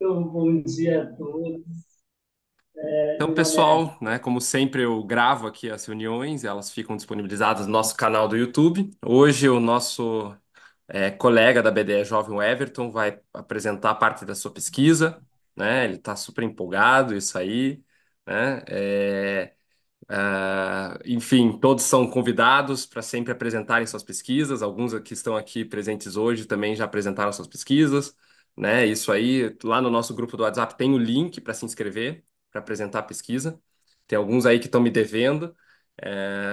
Então, bom dia a todos. Então, Meu nome é pessoal, né, como sempre eu gravo aqui as reuniões, elas ficam disponibilizadas no nosso canal do YouTube. Hoje o nosso colega da BDE Jovem, o Everton, vai apresentar parte da sua pesquisa, né? Ele está super empolgado, isso aí, né? Enfim, todos são convidados para sempre apresentarem suas pesquisas. Alguns que estão aqui presentes hoje também já apresentaram suas pesquisas, né? Isso aí, lá no nosso grupo do WhatsApp tem o link para se inscrever, para apresentar a pesquisa. Tem alguns aí que estão me devendo.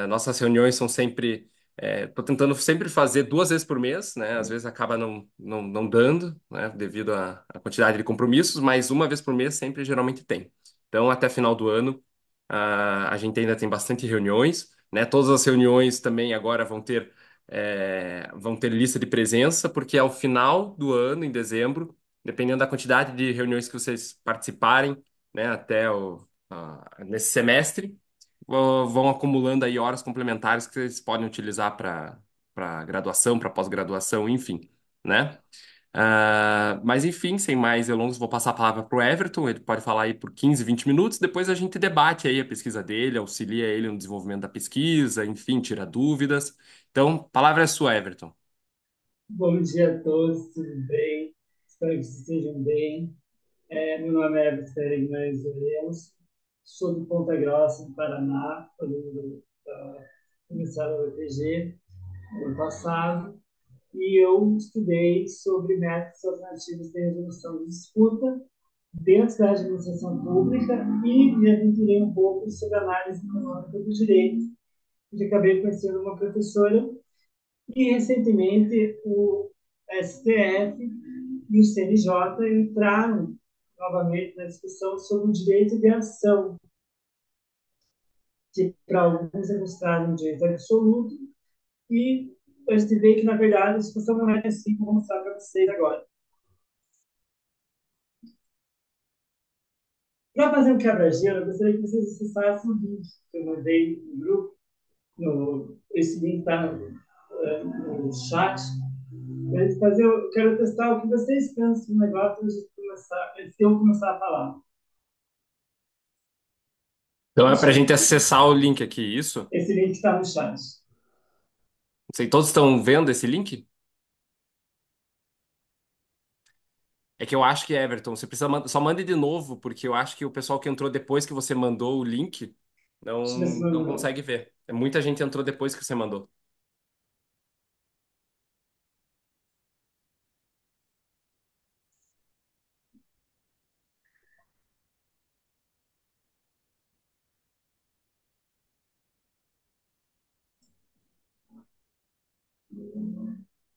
Nossas reuniões são sempre. Estou tentando sempre fazer 2 vezes por mês, né? Às vezes acaba não dando, né? Devido à quantidade de compromissos, mas uma vez por mês sempre geralmente tem. Então, até final do ano. A gente ainda tem bastante reuniões, né? Todas as reuniões também agora vão ter lista de presença, porque ao final do ano, em dezembro, dependendo da quantidade de reuniões que vocês participarem, né, nesse semestre, vão acumulando aí horas complementares que vocês podem utilizar para graduação, para pós-graduação, enfim, né? Mas enfim, sem mais delongas, vou passar a palavra para o Everton. Ele pode falar aí por 15, 20 minutos. Depois a gente debate aí a pesquisa dele, auxilia ele no desenvolvimento da pesquisa, enfim, tira dúvidas. Então, a palavra é sua, Everton. Bom dia a todos, tudo bem? Espero que vocês estejam bem. Meu nome é Everton Pereira Guimarães Lourenço, sou de Ponta Grossa, no Paraná, aluno da Universidade da UFG no ano passado, e eu estudei sobre métodos alternativos de resolução de disputa dentro da administração pública e me aventurei um pouco sobre análise econômica do direito, e acabei conhecendo uma professora. E, recentemente, o STF e o CNJ entraram novamente na discussão sobre o direito de ação, que para alguns é considerado um direito absoluto, e eu estive que, na verdade, a discussão não é assim como vou mostrar para vocês agora. Para fazer um quebra-gelo, eu gostaria que vocês acessassem o link que eu mandei no grupo. Esse link está no chat. Eu quero testar o que vocês pensam do negócio antes de eu começar a falar. Então é para a Deixa, gente acessar o link aqui, isso? esse link está no chat. Não sei, todos estão vendo esse link? É que eu acho que, Everton, você precisa só mande de novo, porque eu acho que o pessoal que entrou depois que você mandou o link Deixa eu ver se não mandou. consegue ver. Muita gente entrou depois que você mandou.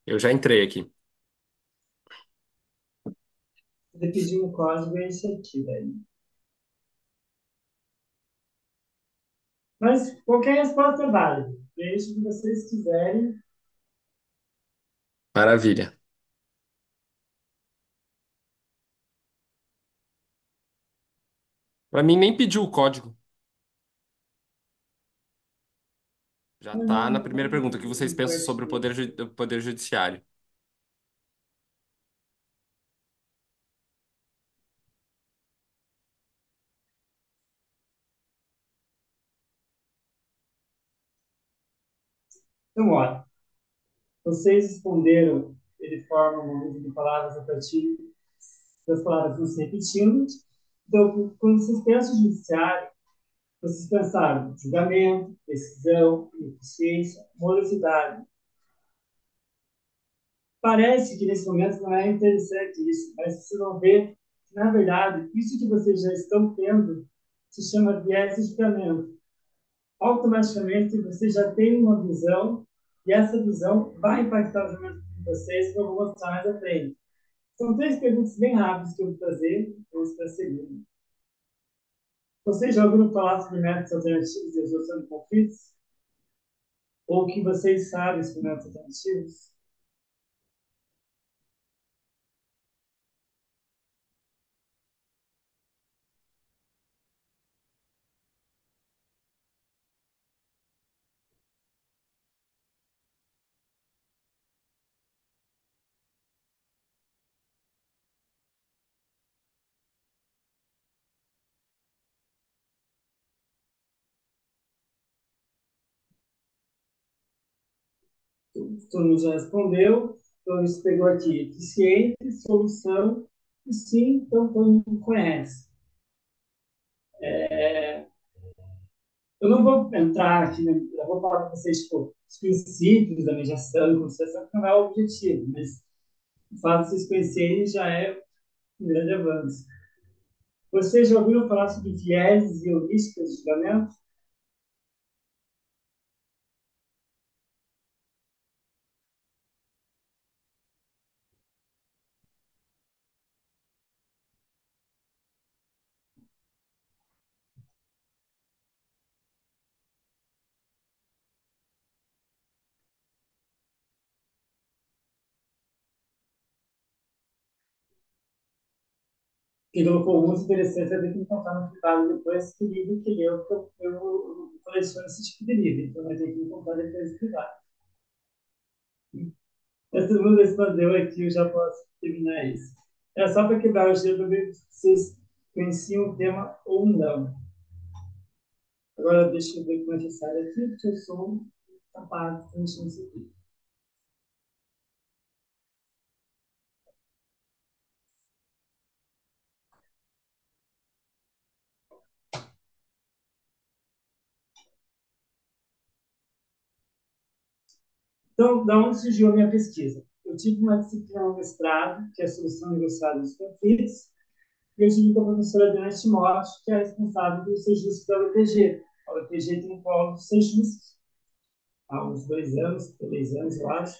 Eu já entrei aqui. Você pedir um código é esse aqui, velho. Mas qualquer resposta é válida. Deixe o que vocês quiserem. Maravilha. Para mim nem pediu o código. Já está na primeira pergunta. O que vocês pensam sobre o Compartilhei. o poder judiciário? Então, olha, vocês responderam de forma uma uso de palavras a partir das palavras não se repetindo. Então, quando vocês pensam em judiciário, vocês pensaram julgamento, decisão, ineficiência, morosidade. Parece que nesse momento não é interessante isso, mas vocês vão ver que, na verdade, isso que vocês já estão tendo se chama viés de julgamento. Automaticamente, você já tem uma visão e essa visão vai impactar o julgamento de vocês, que eu vou mostrar mais à frente. São três perguntas bem rápidas que eu vou fazer, vamos para a segunda. Vocês já ouviram falar sobre métodos alternativos de resolução de conflitos? Ou o que vocês sabem sobre métodos alternativos? todo mundo já respondeu, então isso pegou aqui, eficiente, solução, e sim, então todo mundo conhece. Eu não vou entrar aqui, né, eu vou falar para vocês, tipo, os princípios da mediação e conciliação, que não é o objetivo, mas o fato de vocês conhecerem já é um grande avanço. Vocês já ouviram falar sobre vieses e heurísticas de julgamento? Que colocou muito interessante, eu tenho que me contar no privado depois que livro que leu, porque eu coleciono esse tipo de livro, então vai ter que me contar depois no privado. Mas todo mundo respondeu aqui, eu já posso terminar isso. É só para quebrar o gelo, para ver se vocês conheciam o tema ou não. Agora, deixa eu ver como é que sai aqui, porque eu sou tapado, mexendo isso aqui. Então, da onde surgiu a minha pesquisa? Eu tive uma disciplina no mestrado, que é a solução negociada dos conflitos, e eu tive com a professora Diana Timóteo, que é responsável pelo Sejusc da UEPG. A UEPG tem um polo do Sejusc, há uns 2 anos, 3 anos, eu acho.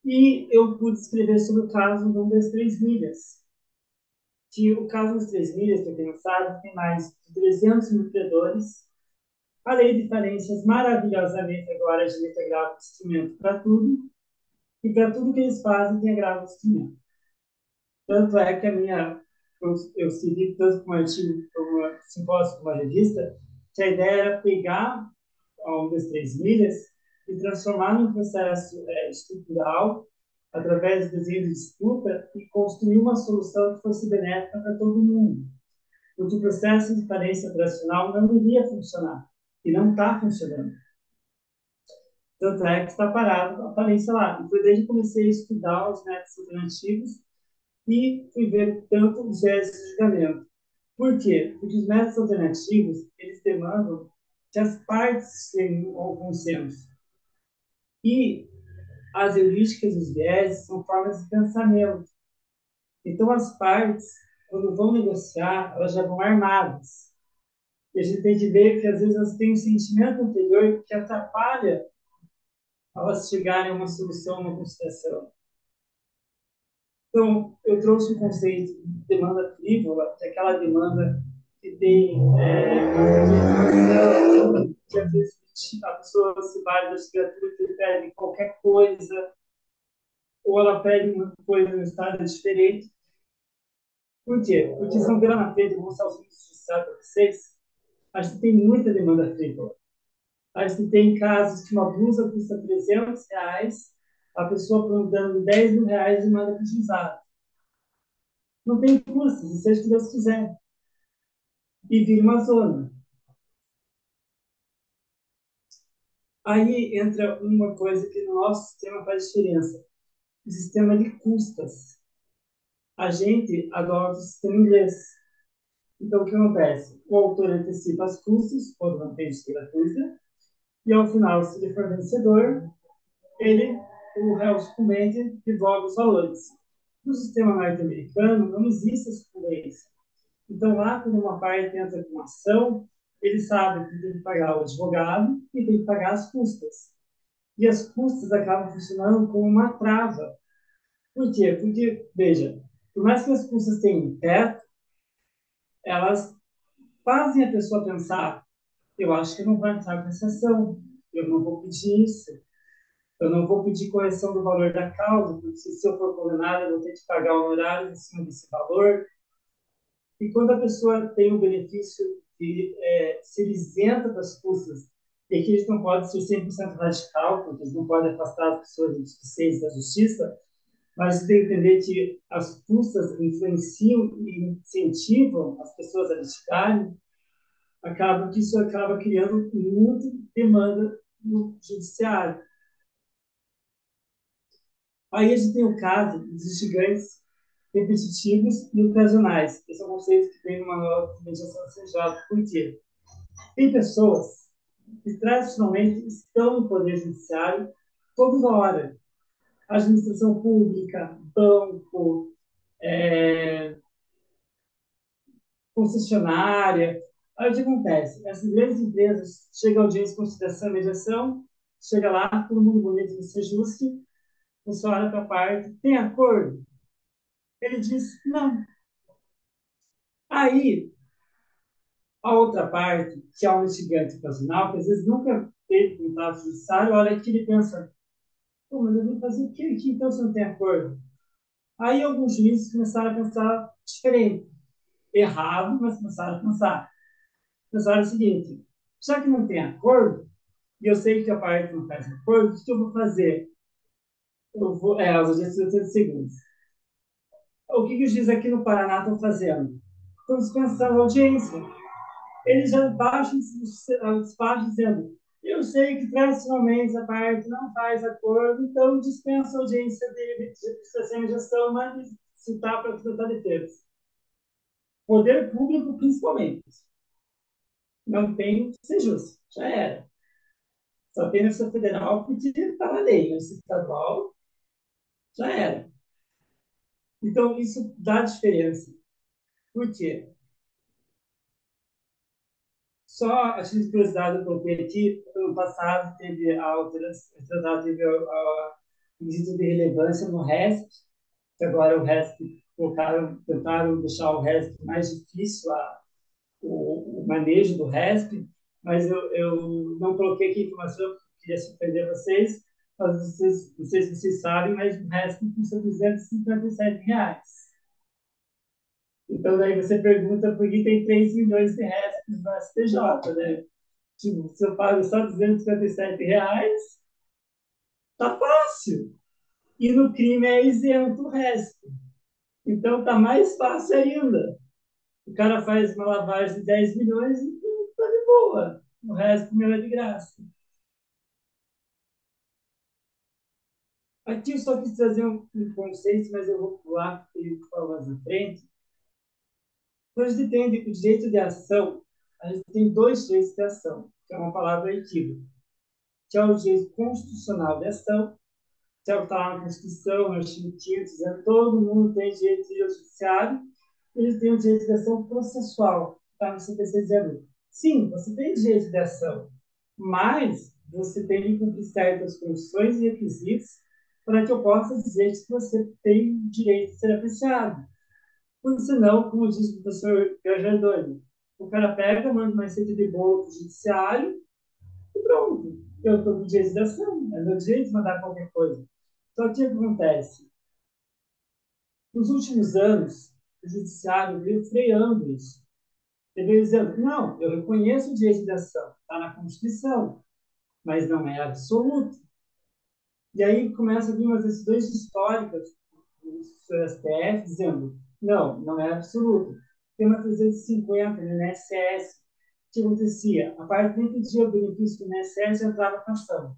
E eu pude escrever sobre o caso do das Três Milhas, que o caso das Três Milhas, para quem não sabe, tem mais de 300 mil credores. A lei de falências, maravilhosamente, agora de agravo de instrumento para tudo, e para tudo que eles fazem tem agravo de instrumento. Tanto é que eu escrevi tanto como artigo, como simpósio, como uma revista, que a ideia era pegar um das três milhas e transformar num processo estrutural, através do desenho de disputa, e construir uma solução que fosse benéfica para todo mundo. Porque o processo de falência operacional não iria funcionar, e não está funcionando. Tanto é que está parado a falência lá. E foi desde que comecei a estudar os métodos alternativos e fui ver tanto os viés de julgamento. Por quê? Porque os métodos alternativos, eles demandam que as partes tenham um consenso. E as heurísticas e os viés são formas de pensamento. Então, as partes, quando vão negociar, elas já vão armadas. E a gente tem que ver que, às vezes, elas têm um sentimento anterior que atrapalha elas chegarem a uma solução, uma conciliação. Então, eu trouxe o conceito de demanda frívola, que é aquela demanda que tem que às vezes a pessoa se vale das criaturas que pede qualquer coisa, ou ela pede uma coisa em um estado diferente. Por quê? Porque se não virar na frente, eu vou mostrar os vídeos de para vocês, a gente tem muita demanda frívola. A gente tem casos que uma blusa custa R$ 300, a pessoa perguntando R$ 10.000 e manda para o. Não tem custos, seja o que Deus quiser. E vira uma zona. Aí entra uma coisa que no nosso sistema faz diferença: o sistema de custas. A gente adota o sistema inglês. Então, o que acontece? O autor antecipa as custas, quando não tem justiça gratuita, e ao final, se ele for vencedor, ele, o réu sucumbente, devolve os valores. No sistema norte-americano, não existe essa sucumbência. Então, lá, quando uma parte entra com uma ação, ele sabe que tem que pagar o advogado e tem que pagar as custas. E as custas acabam funcionando como uma trava. Por quê? Porque, veja, por mais que as custas tenham teto, elas fazem a pessoa pensar: eu acho que não vai entrar com essa ação, eu não vou pedir isso, eu não vou pedir correção do valor da causa, porque se eu for condenado, eu vou ter que pagar honorários em cima desse valor. E quando a pessoa tem o benefício de ser isenta das custas, e aqui eles não pode ser 100% radical, porque eles não podem afastar as pessoas de justiça da justiça, mas tem que entender que as custas influenciam e incentivam as pessoas a litigarem, acaba que isso acaba criando muita demanda no judiciário. Aí a gente tem o caso dos gigantes repetitivos e ocasionais. Esse é um conceito que tem numa nova mediação CJ. Por quê? Tem pessoas que tradicionalmente estão no Poder Judiciário toda hora. Administração pública, banco, concessionária. Aí o que acontece? Essas grandes empresas chegam à audiência de conciliação e mediação, chega lá, todo mundo bonito que se ajuste, você olha para a parte, tem acordo? Ele diz não. Aí, a outra parte, que é um litigante ocasional, que às vezes nunca teve contato judiciário, olha aqui e pensa, pô, mas eu vou fazer o que aqui então se não tem acordo? Aí alguns juízes começaram a pensar diferente. Errado, mas começaram a pensar. Pensaram o seguinte, já que não tem acordo, e eu sei que a parte não faz acordo, o que eu vou fazer? Eu vou, os audiências de 30 segundos. O que os juízes aqui no Paraná estão fazendo? Estão dispensando a audiência. Eles já baixam o despacho dizendo: eu sei que tradicionalmente a parte não faz acordo, então dispensa a audiência de prestação de gestão, mas citar para apresentar defesa. Poder público, principalmente. Não tem que ser justo. Já era. Só tem na federal porque está na lei, mas estadual já era. Então, isso dá diferença. Por quê? Só a título de curiosidade, eu coloquei aqui, ano passado teve a alteração, teve a medida de relevância no RESP, que agora o RESP tentaram deixar o RESP mais difícil, o manejo do RESP, mas eu não coloquei aqui informação, porque eu queria surpreender vocês, mas vocês, não sei se vocês sabem, mas o RESP custa R$ 257. Então, daí você pergunta por que tem 3 milhões de RESPs no STJ, né? Tipo, se eu pago só R$ 257, tá fácil. E no crime é isento o resto. Então tá mais fácil ainda. O cara faz uma lavagem de 10 milhões e tá de boa. O resto meu é de graça. Aqui eu só quis trazer um conceito, mas eu vou pular, porque ele fala mais na frente. Quando a gente tem o direito de ação, a gente tem dois direitos de ação, que é uma palavra equívoca, que é o direito constitucional de ação, que é o que está lá na Constituição, no artigo 5 dizendo que todo mundo tem direito de ir ao judiciário, eles têm o direito de ação processual, está no CPC dizendo, sim, você tem direito de ação, mas você tem que cumprir certas condições e requisitos para que eu possa dizer que você tem direito de ser apreciado. Porque senão, como diz o professor Gajardoni, o cara pega, manda uma receita de bolo para o judiciário e pronto. Eu estou com direito de ação, é meu direito de mandar qualquer coisa. Só que o que acontece? Nos últimos anos, o judiciário veio freando isso. Ele veio dizendo, não, eu reconheço o direito de ação, está na Constituição, mas não é absoluto. E aí começa a vir umas decisões históricas do STF dizendo, não, não é absoluto. Tem uma 350 no INSS, o que acontecia? A parte nem pedia o benefício do INSS entrava com ação.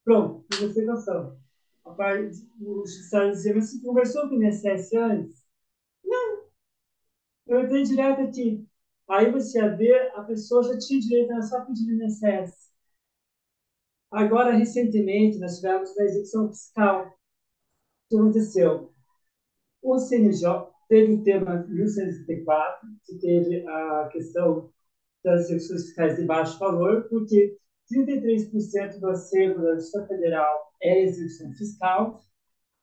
Pronto, investigação. A parte, o judiciário dizia, mas você conversou com o INSS antes? Eu entrei direto aqui. Aí você ia ver, a pessoa já tinha direito, era só pedir o INSS. Agora, recentemente, nós tivemos a execução fiscal. O que aconteceu? O CNJ teve o tema 1134, que teve a questão das execuções fiscais de baixo valor, porque 33% do acervo da Justiça Federal é execução fiscal,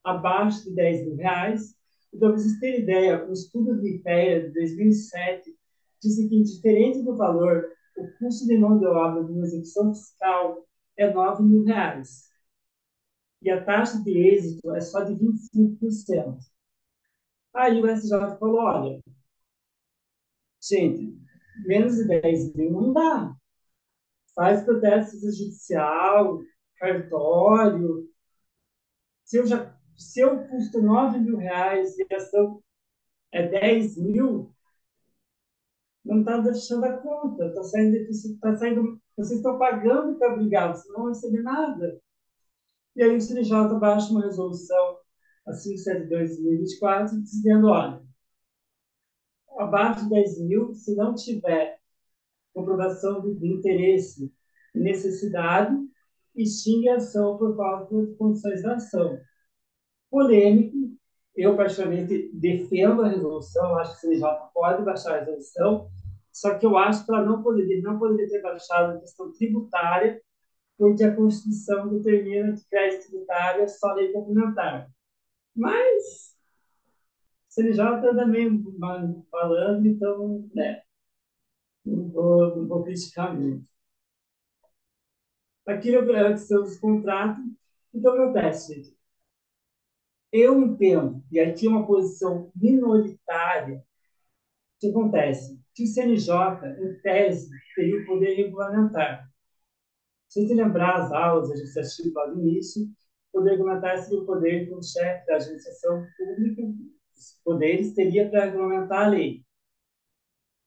abaixo de R$ 10.000. Então, para vocês terem ideia, um estudo do IPEA de 2007 disse que, diferente do valor, o custo de mão de obra de uma execução fiscal é R$ 9.000. E a taxa de êxito é só de 25%. Aí o SJ falou, olha, gente, menos de 10 mil não dá. Faz protesto judicial, cartório. Se eu custo R$ 9.000 e a ação é 10 mil, não está deixando a conta, está saindo, vocês estão pagando para brigar, vocês não vão receber nada. E aí o CNJ baixa uma resolução a 572 de 2024 dizendo, olha, abaixo de 10 mil, se não tiver comprovação de interesse e necessidade, extingue a ação por falta de condições da ação. Polêmico, eu particularmente defendo a resolução, acho que o CNJ pode baixar a resolução, só que eu acho que ela não poderia ter baixado a questão tributária, porque a Constituição determina que crédito tributário é só lei complementar. Mas o CNJ também falando, então, né, não vou criticar muito. Aqui é a questão dos contratos. Então, meu teste, eu entendo, e aqui é uma posição minoritária, o que acontece? Que o CNJ, em tese, teria o poder regulamentar. Se você lembrar as aulas, a gente assistiu lá no início, o poder regulamentar seria o poder que o chefe da administração pública, os poderes, teria para regulamentar a lei.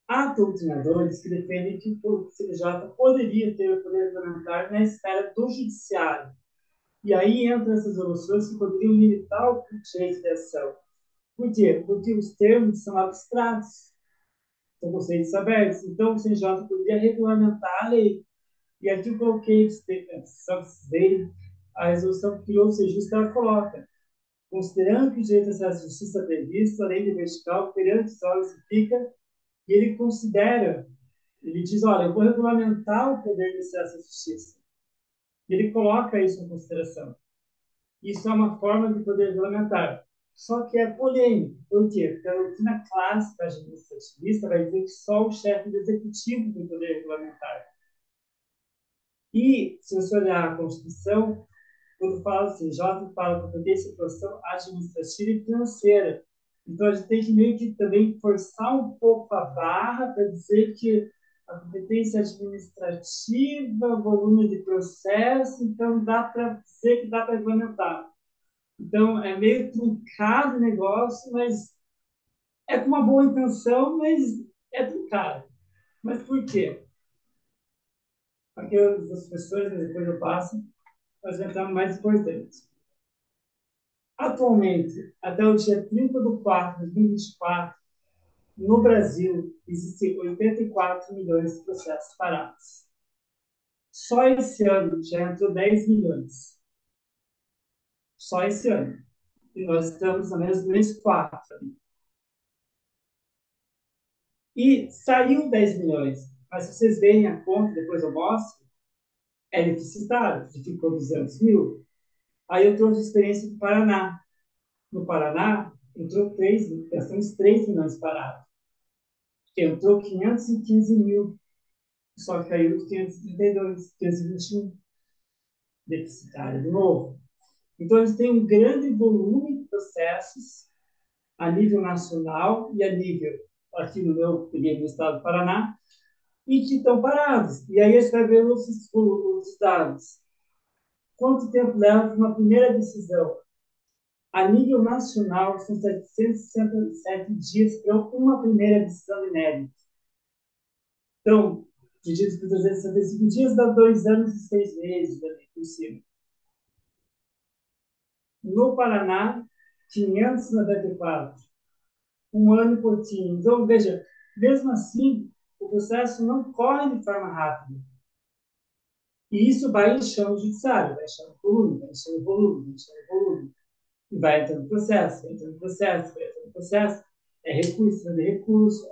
Há doutrinadores que defendem que o CNJ poderia ter o poder regulamentar na esfera do judiciário. E aí entram essas soluções que poderiam limitar o direito de ação. Por quê? Porque os termos são abstratos, são conceitos abertos. Então, o CNJ poderia regulamentar a lei. E aqui eu coloquei a resolução que criou o justa ela coloca. Considerando que o direito de acesso à justiça é previsto, a lei de vertical, perante os olhos fica, e ele considera, ele diz, olha, eu vou regulamentar o poder de acesso à justiça. E ele coloca isso em consideração. Isso é uma forma de poder regulamentar. Só que é polêmico. Por quê? Porque a doutrina clássica administrativista vai dizer que só o chefe do executivo tem poder regulamentar. E, se você olhar a Constituição, quando fala assim, J fala competência e situação administrativa e financeira. Então, a gente tem que meio que também forçar um pouco a barra para dizer que a competência administrativa, volume de processo, então dá para dizer que dá para regulamentar. Então, é meio truncado o negócio, mas é com uma boa intenção, mas é truncado. Mas por quê? Aqui as pessoas, depois eu passo, mas entrar mais importante. Atualmente, até o dia 30 de 4 de 2024, no Brasil, existem 84 milhões de processos parados. Só esse ano já entrou 10 milhões. Só esse ano. E nós estamos no mês 4. E saiu 10 milhões. Mas se vocês verem a conta, depois eu mostro, é deficitário, que ficou 200 mil. Aí eu trouxe a experiência do Paraná. No Paraná, entrou 3, gastamos 3 milhões parados. Entrou 515 mil, só que caiu 532, 521 deficitário de novo. Então, eles têm um grande volume de processos a nível nacional e a nível, aqui no meu, peguei no estado do Paraná, e que estão parados. E aí você vai ver os dados. Quanto tempo leva para uma primeira decisão? A nível nacional, são 767 dias para uma primeira decisão inédita. Então, dividido por 365 dias, dá 2 anos e 6 meses ali, por cima. No Paraná, 594. Um ano e pouquinho. Então, veja, mesmo assim, o processo não corre de forma rápida. E isso vai enchendo o judiciário, vai enchendo o volume, vai enchendo o volume, vai enchendo o volume. E vai entrando processo, vai entrando processo, vai entrando processo. É recurso, é recurso,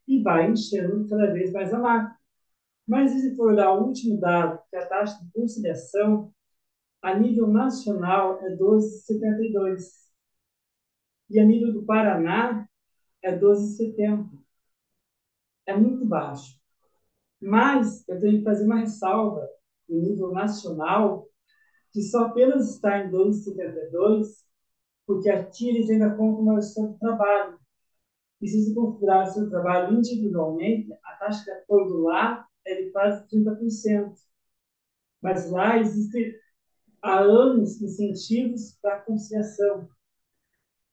e vai enchendo cada vez mais a máquina. Mas se for olhar o último dado, que é a taxa de conciliação, a nível nacional é 12,72. E a nível do Paraná é 12,70. É muito baixo. Mas eu tenho que fazer uma ressalva no nível nacional, que só apenas está em 2,72, porque aqui eles ainda contam uma gestão de trabalho. E se você considerar o seu trabalho individualmente, a taxa de acordo lá é de quase 30%. Mas lá existem há anos incentivos para a conciliação.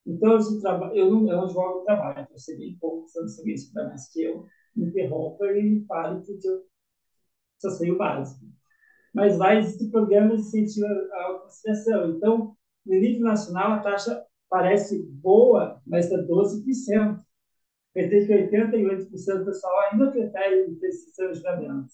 Então, eu não jogo trabalho, então, eu sei bem pouco, se você me estudar mais que eu, me interrompa e fale, porque eu só sei o básico. mas lá existe programa de incentivo à conciliação. Então, no nível nacional, a taxa parece boa, mas está 12%. Quer dizer que 88% do pessoal ainda prefere investição em julgamento.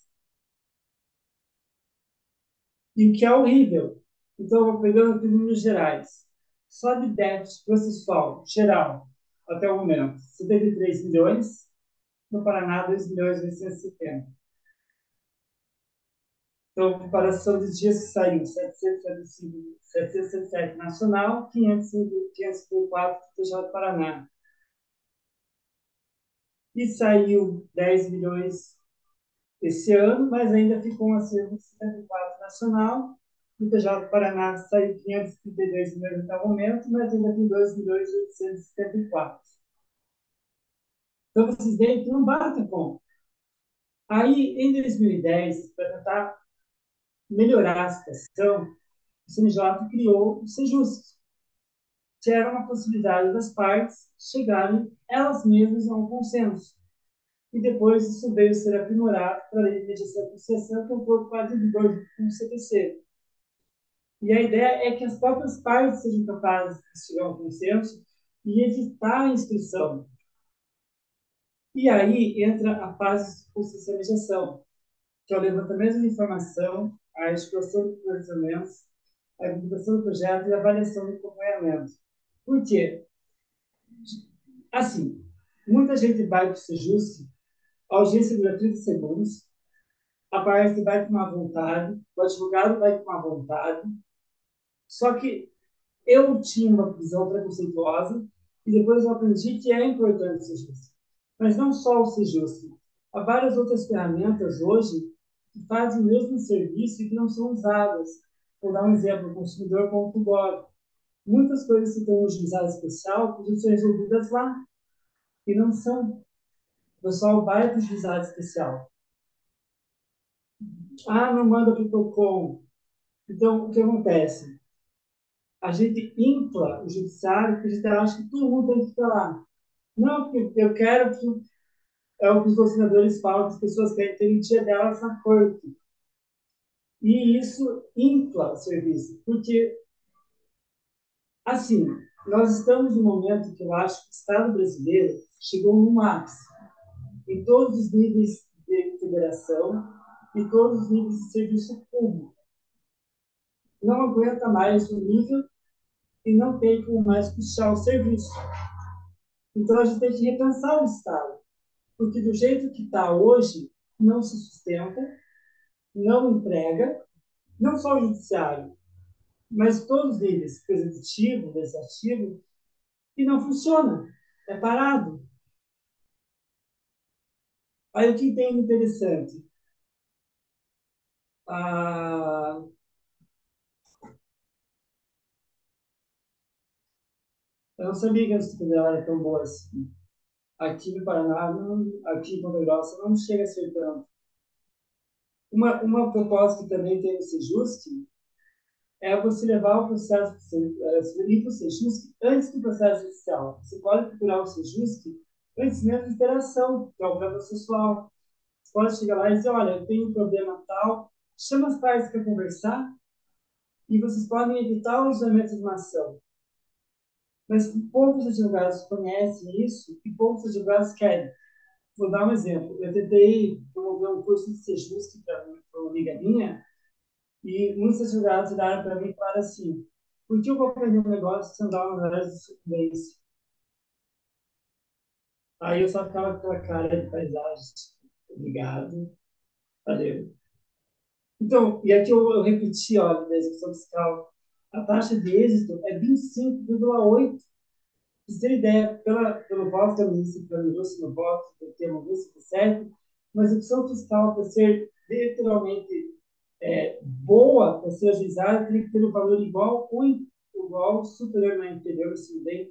E o que é horrível. Então, eu vou pegando aqui números gerais. Só de déficit processual geral, até o momento, 73 milhões. No Paraná, 2 milhões e 870. Então, comparação de dias que saiu, 707 nacional, 504 do TJ do Paraná. E saiu 10 milhões esse ano, mas ainda ficou um acervo de 74 nacional. No TJ do Paraná saiu 532 milhões até o momento, mas ainda tem 2 milhões e 874. Então, vocês veem que não bate com. Aí, em 2010, para tentar melhorar a situação, o CNJ criou o Sejusc, que era uma possibilidade das partes chegarem elas mesmas a um consenso. E depois isso veio ser aprimorado para a lei de mediação e conciliação, que entrou quase em vigor com o CPC. E a ideia é que as próprias partes sejam capazes de chegar a um consenso e evitar a instrução. E aí entra a fase de consciencialização, que é o levantamento de informação, a articulação de planejamentos, a implementação do projeto e a avaliação do acompanhamento. Por quê? Assim, muita gente vai para o Sejusc, a audiência dura 30 segundos, a parte vai com uma vontade, o advogado vai com uma vontade, só que eu tinha uma visão preconceituosa e depois eu aprendi que é importante ser justo. Mas não só o ser justo. Há várias outras ferramentas hoje que fazem o mesmo serviço e que não são usadas. Vou dar um exemplo, consumidor.gov. Muitas coisas que estão no juizado especial podiam ser resolvidas lá e não são. O pessoal vai para o juizado especial. Ah, não manda para o PROCON. Então, o que acontece? A gente infla o judiciário porque a gente acha que todo mundo tem que ficar lá. Não, porque eu quero que é o que os doutrinadores falam, que as pessoas querem ter o dia delas na corte. E isso infla o serviço, porque, assim, nós estamos num momento que eu acho que o Estado brasileiro chegou num ápice, em todos os níveis de federação e todos os níveis de serviço público. Não aguenta mais o nível e não tem como mais puxar o serviço. Então, a gente tem que repensar o Estado, porque do jeito que está hoje, não se sustenta, não entrega, não só o judiciário, mas todos eles, executivo, legislativo, e não funciona, é parado. Aí o que tem de interessante? Ah, eu não sabia que a disciplina era tão boa assim. Aqui no Paraná, não, aqui em Ponta Grossa, não chega a ser tanto. Uma proposta que também tem no Sejusc é você levar o processo, ir para o Sejusc antes do processo judicial. Você pode procurar o Sejusc antes mesmo de interação, que é o processual. Você pode chegar lá e dizer, olha, eu tenho um problema tal, chama as partes para conversar e vocês podem evitar o isolamento de uma ação. Mas poucos advogados conhecem isso e poucos advogados querem. Vou dar um exemplo. Eu tentei promover um curso de Sejusc para uma amiga minha e muitos advogados olharam para mim e falaram assim, por que eu vou aprender um negócio sem dar uma análise de sucumbência? Aí eu só ficava com aquela cara de paisagem. Obrigado, valeu. Então, e aqui eu repeti, ó, da execução fiscal, a taxa de êxito é 25,8%. Para você ter ideia, pelo voto da ministra Planilhou-se no voto, do termo 257, uma execução fiscal para ser literalmente boa, para ser ajuizada, tem que ter um valor igual ou igual, superior, não inferior, se bem,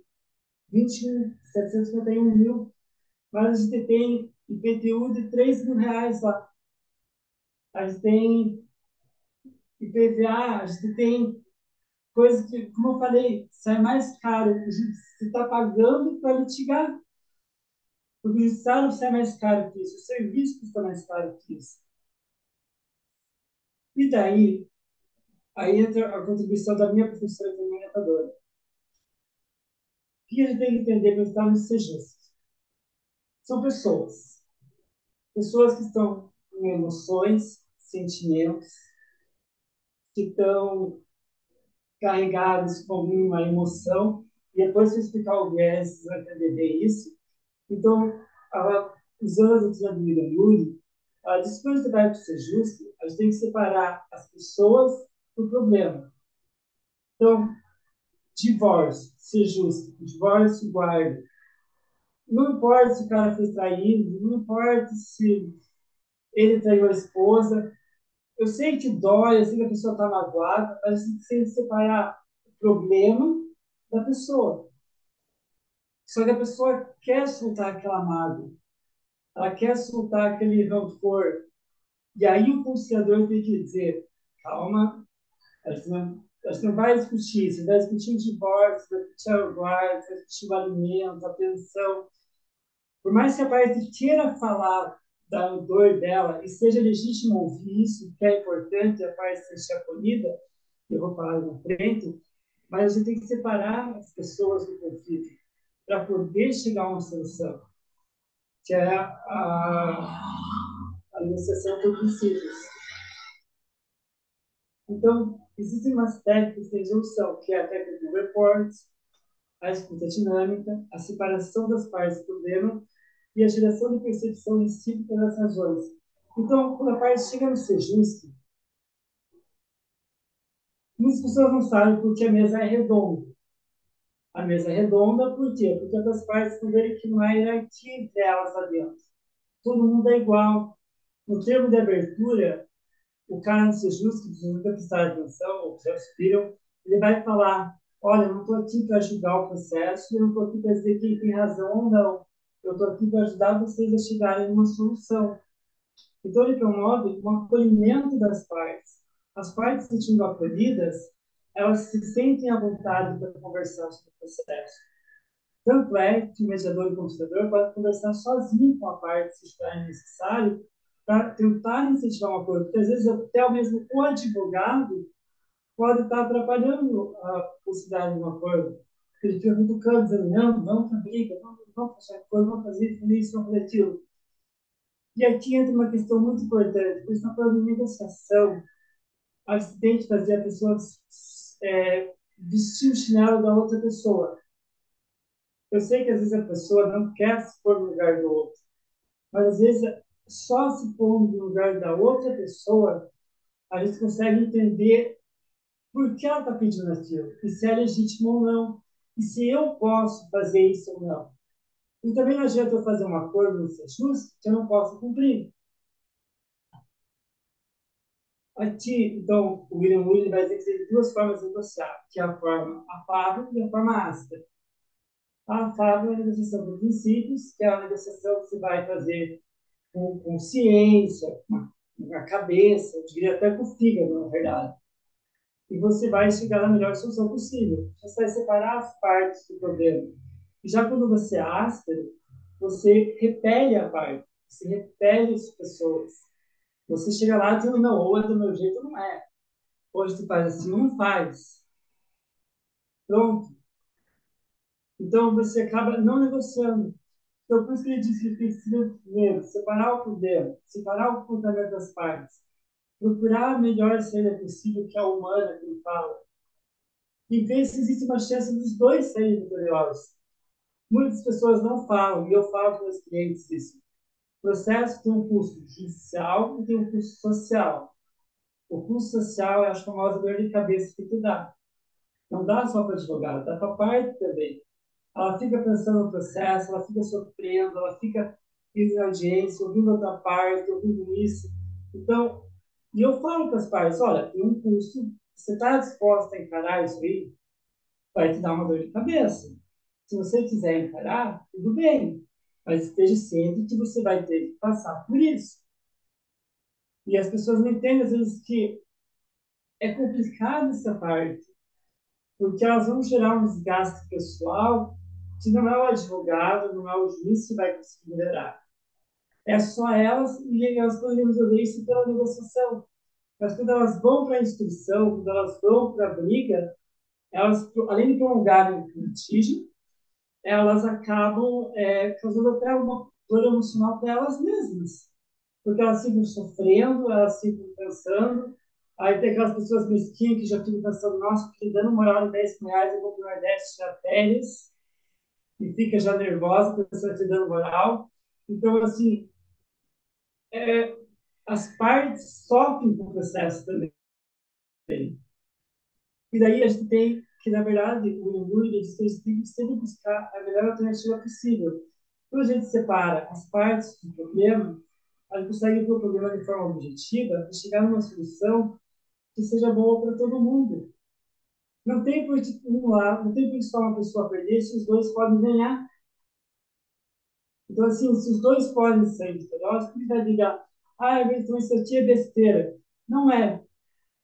21.751 mil, mas a gente tem IPTU de 3 mil reais lá. A gente tem IPVA, a gente tem coisa que, como eu falei, sai mais caro. Você está pagando para litigar. O judiciário sai mais caro que isso. O serviço custa mais caro que isso. E daí, aí entra a contribuição da minha professora e da minha orientadora. O que a gente tem que entender para estar no ser justo? São pessoas. Pessoas que estão com emoções, sentimentos, que estão carregados com alguma emoção. E depois, se eu explicar o viés, vocês vão entender bem isso. Então, usando a doutrina do William Ury, ela diz que quando você vai para ser justo, a gente tem que separar as pessoas do problema. Então, divórcio, ser justo, divórcio, guarda. Não importa se o cara foi traído, não importa se ele traiu a esposa. Eu sei que dói, eu sei que a pessoa está magoada, mas a gente tem que separar o problema da pessoa. Só que a pessoa quer soltar aquela mágoa, ela quer soltar aquele rancor. E aí o conciliador tem que dizer, calma, a gente não vai discutir isso, vai discutir o divórcio, vai discutir a guarda, vai discutir o alimento, a pensão. Por mais que a parte queira falar da dor dela e seja legítimo ouvir isso, que é importante a parte seja acolhida, eu vou falar na frente, mas a gente tem que separar as pessoas do conflito para poder chegar a uma solução, que é a negociação por princípios. Então, existem umas técnicas de resolução, que é a técnica do report, a escuta dinâmica, a separação das partes do problema e a geração de percepção recíproca das razões. Então, quando a parte chega no ser justo, muitas pessoas não sabem porque a mesa é redonda. A mesa é redonda, por quê? Porque as partes estão vendo que não há hierarquia entre elas lá dentro. Todo mundo é igual. No termo de abertura, o cara no ser justo, que vocês nunca prestaram atenção, ou já suspiram, ele vai falar: olha, eu não estou aqui para julgar o processo, eu não estou aqui para dizer quem tem razão ou não. Eu estou aqui para ajudar vocês a chegarem a uma solução. Então, ele promove um acolhimento das partes. As partes se sentindo acolhidas, elas se sentem à vontade para conversar sobre o processo. Tanto é que o mediador e o conciliador podem conversar sozinho com a parte, se estiver necessário, para tentar incentivar um acordo. Porque, às vezes, até mesmo o advogado pode estar atrapalhando a possibilidade de um acordo. Ele fica cutucando, dizendo: não, vamos para briga, vamos fechar acordo, vamos fazer isso, vamos fazer aquilo. E aqui entra uma questão muito importante, porque está falando de negociação. A gente tem que fazer a pessoa vestir o chinelo da outra pessoa. Eu sei que às vezes a pessoa não quer se pôr no lugar do outro, mas às vezes só se pondo no lugar da outra pessoa, a gente consegue entender por que ela está pedindo aquilo, e se é legítimo ou não, e se eu posso fazer isso ou não. E também não adianta eu fazer um acordo no ser justo que eu não posso cumprir. Aqui, então, o William Wood vai dizer que tem duas formas de negociar, que é a forma afável e a forma áspera. A afável é a negociação por princípios, que é a negociação que você vai fazer com consciência, com a cabeça, eu diria até com o fígado, na verdade. E você vai chegar na melhor solução possível. Você vai separar as partes do problema. E já quando você é áspero, você repele a parte, você repele as pessoas. Você chega lá dizendo: não, ou é do meu jeito ou não é. Hoje tu faz assim ou não faz. Pronto. Então você acaba não negociando. Então, por isso que ele disse que tem que ser primeiro, separar o problema, separar o comportamento das partes, procurar a melhor saída possível, que é a humana, que ele fala, e ver se existe uma chance dos dois saírem vitoriosos. Muitas pessoas não falam, e eu falo para os clientes isso. O processo tem um custo judicial e tem um custo social. O custo social é a famosa dor de cabeça que tu dá. Não dá só para o advogado, dá para a parte também. Ela fica pensando no processo, ela fica sofrendo, ela fica indo na audiência, ouvindo outra parte, ouvindo isso. Então, e eu falo para as partes: olha, tem um custo, você está disposta a encarar isso aí? Vai te dar uma dor de cabeça. Se você quiser encarar, tudo bem, mas esteja ciente que você vai ter que passar por isso. E as pessoas não entendem, às vezes, que é complicado essa parte, porque elas vão gerar um desgaste pessoal que não é o advogado, não é o juiz que vai conseguir melhorar. É só elas, e elas poderiam resolver isso pela negociação. Mas quando elas vão para a instrução, quando elas vão para a briga, elas, além de prolongarem o litígio, elas acabam causando até uma dor emocional para elas mesmas. Porque elas ficam sofrendo, elas ficam pensando. Aí tem aquelas pessoas mesquinhas que já ficam pensando, nossa, porque dando moral de 10 reais, eu vou para o Nordeste tirar férias, e fica já nervosa, a pessoa te dando moral. Então, assim, é, as partes sofrem com o processo também. E daí a gente tem que, na verdade, o orgulho de sempre buscar a melhor alternativa possível. Quando a gente separa as partes do problema, a gente consegue ver o problema de forma objetiva e chegar numa solução que seja boa para todo mundo. Não tem por que um lado, não tem por que só uma pessoa perder se os dois podem ganhar. Então, assim, se os dois podem sair vitoriosos, por que vai ligar? Ah, então isso aqui é besteira. Não é.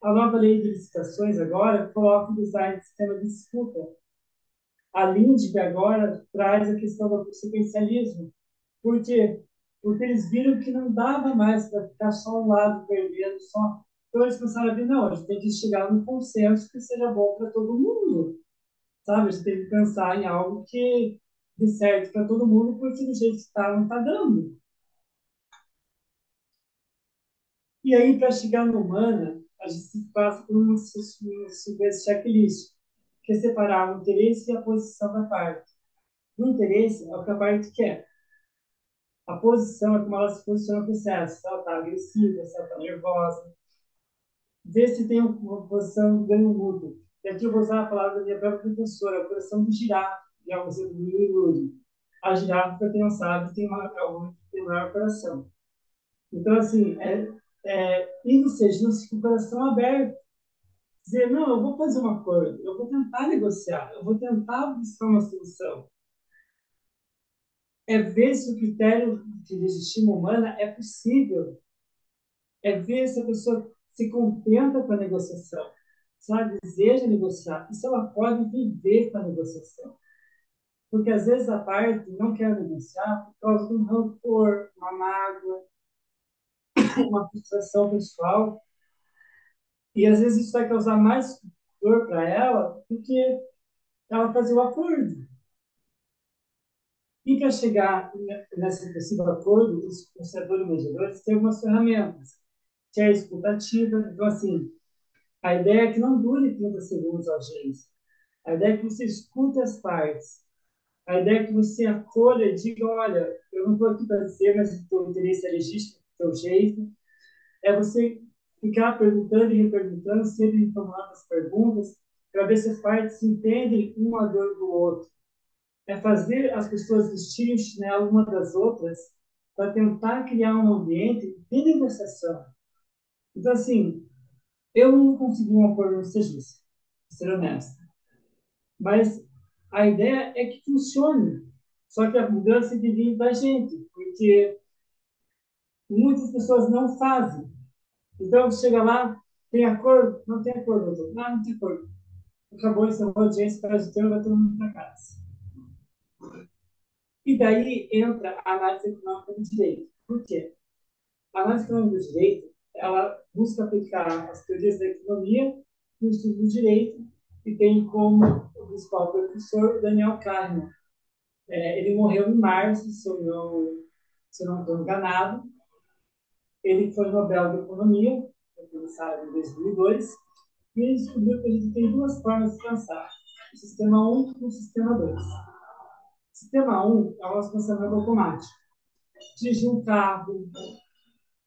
A nova lei de licitações agora coloca o design de sistema de disputa. A LINDB agora traz a questão do sequencialismo. Por quê? Porque eles viram que não dava mais para ficar só um lado perdendo, só. Então eles pensaram a ver, não, a gente tem que chegar num consenso que seja bom para todo mundo, sabe? A gente tem que pensar em algo que dê certo para todo mundo, porque do jeito que está, não está dando. E aí, para chegar no humana, a gente passa por um checklist, que é separar o interesse e a posição da parte. O interesse é o que a parte quer. A posição é como ela se posiciona no processo. Se ela está agressiva, se ela está nervosa. Ver se tem uma posição de ganho mútuo. E aqui eu vou usar a palavra da minha própria professora, a posição de girafa, que é o exemplo do Yuri. A girafa, para quem não sabe, tem tem maior coração. Então, assim, e você, não se com o coração aberto. Dizer, não, eu vou fazer um acordo, eu vou tentar negociar, eu vou tentar buscar uma solução. É ver se o critério de desestima humana é possível. É ver se a pessoa se contenta com a negociação, se ela deseja negociar, e se ela pode viver com a negociação. Porque às vezes a parte não quer negociar por causa de um rancor, uma mágoa, uma frustração pessoal, e às vezes isso vai causar mais dor para ela do que ela fazer o acordo. E para chegar nesse possível acordo, os conciliadores e mediadores têm algumas ferramentas, que é a escutativa. Então, assim, a ideia é que não dure 30 segundos a audiência. A ideia é que você escute as partes. A ideia é que você acolha e diga, olha, eu não estou aqui para dizer, mas o teu interesse é legítimo, do teu jeito. É você ficar perguntando e reperguntando, sempre formulando as perguntas, para ver se as partes entendem uma dor do outro. É fazer as pessoas vestirem o chinelo uma das outras para tentar criar um ambiente de negociação. Então, assim, eu não consegui um acordo no Sejus, para ser honesto. Mas a ideia é que funcione. Só que a mudança divide da gente, porque muitas pessoas não fazem. Então, chega lá, tem acordo? Não tem acordo. Não, não tem acordo. Acabou essa audiência, faz o tempo, vai todo mundo para casa. E daí entra a análise econômica do direito. Por quê? A análise econômica do direito, ela busca aplicar as teorias da economia no estudo do direito e tem como o principal professor Daniel Kahneman. Ele morreu em março, se eu não estou enganado. Ele foi Nobel de Economia, foi começado em 2002, e ele descobriu que a gente tem duas formas de pensar: o sistema 1 e o sistema 2. O sistema 1 é o nosso pensamento automático. Dirigir um carro,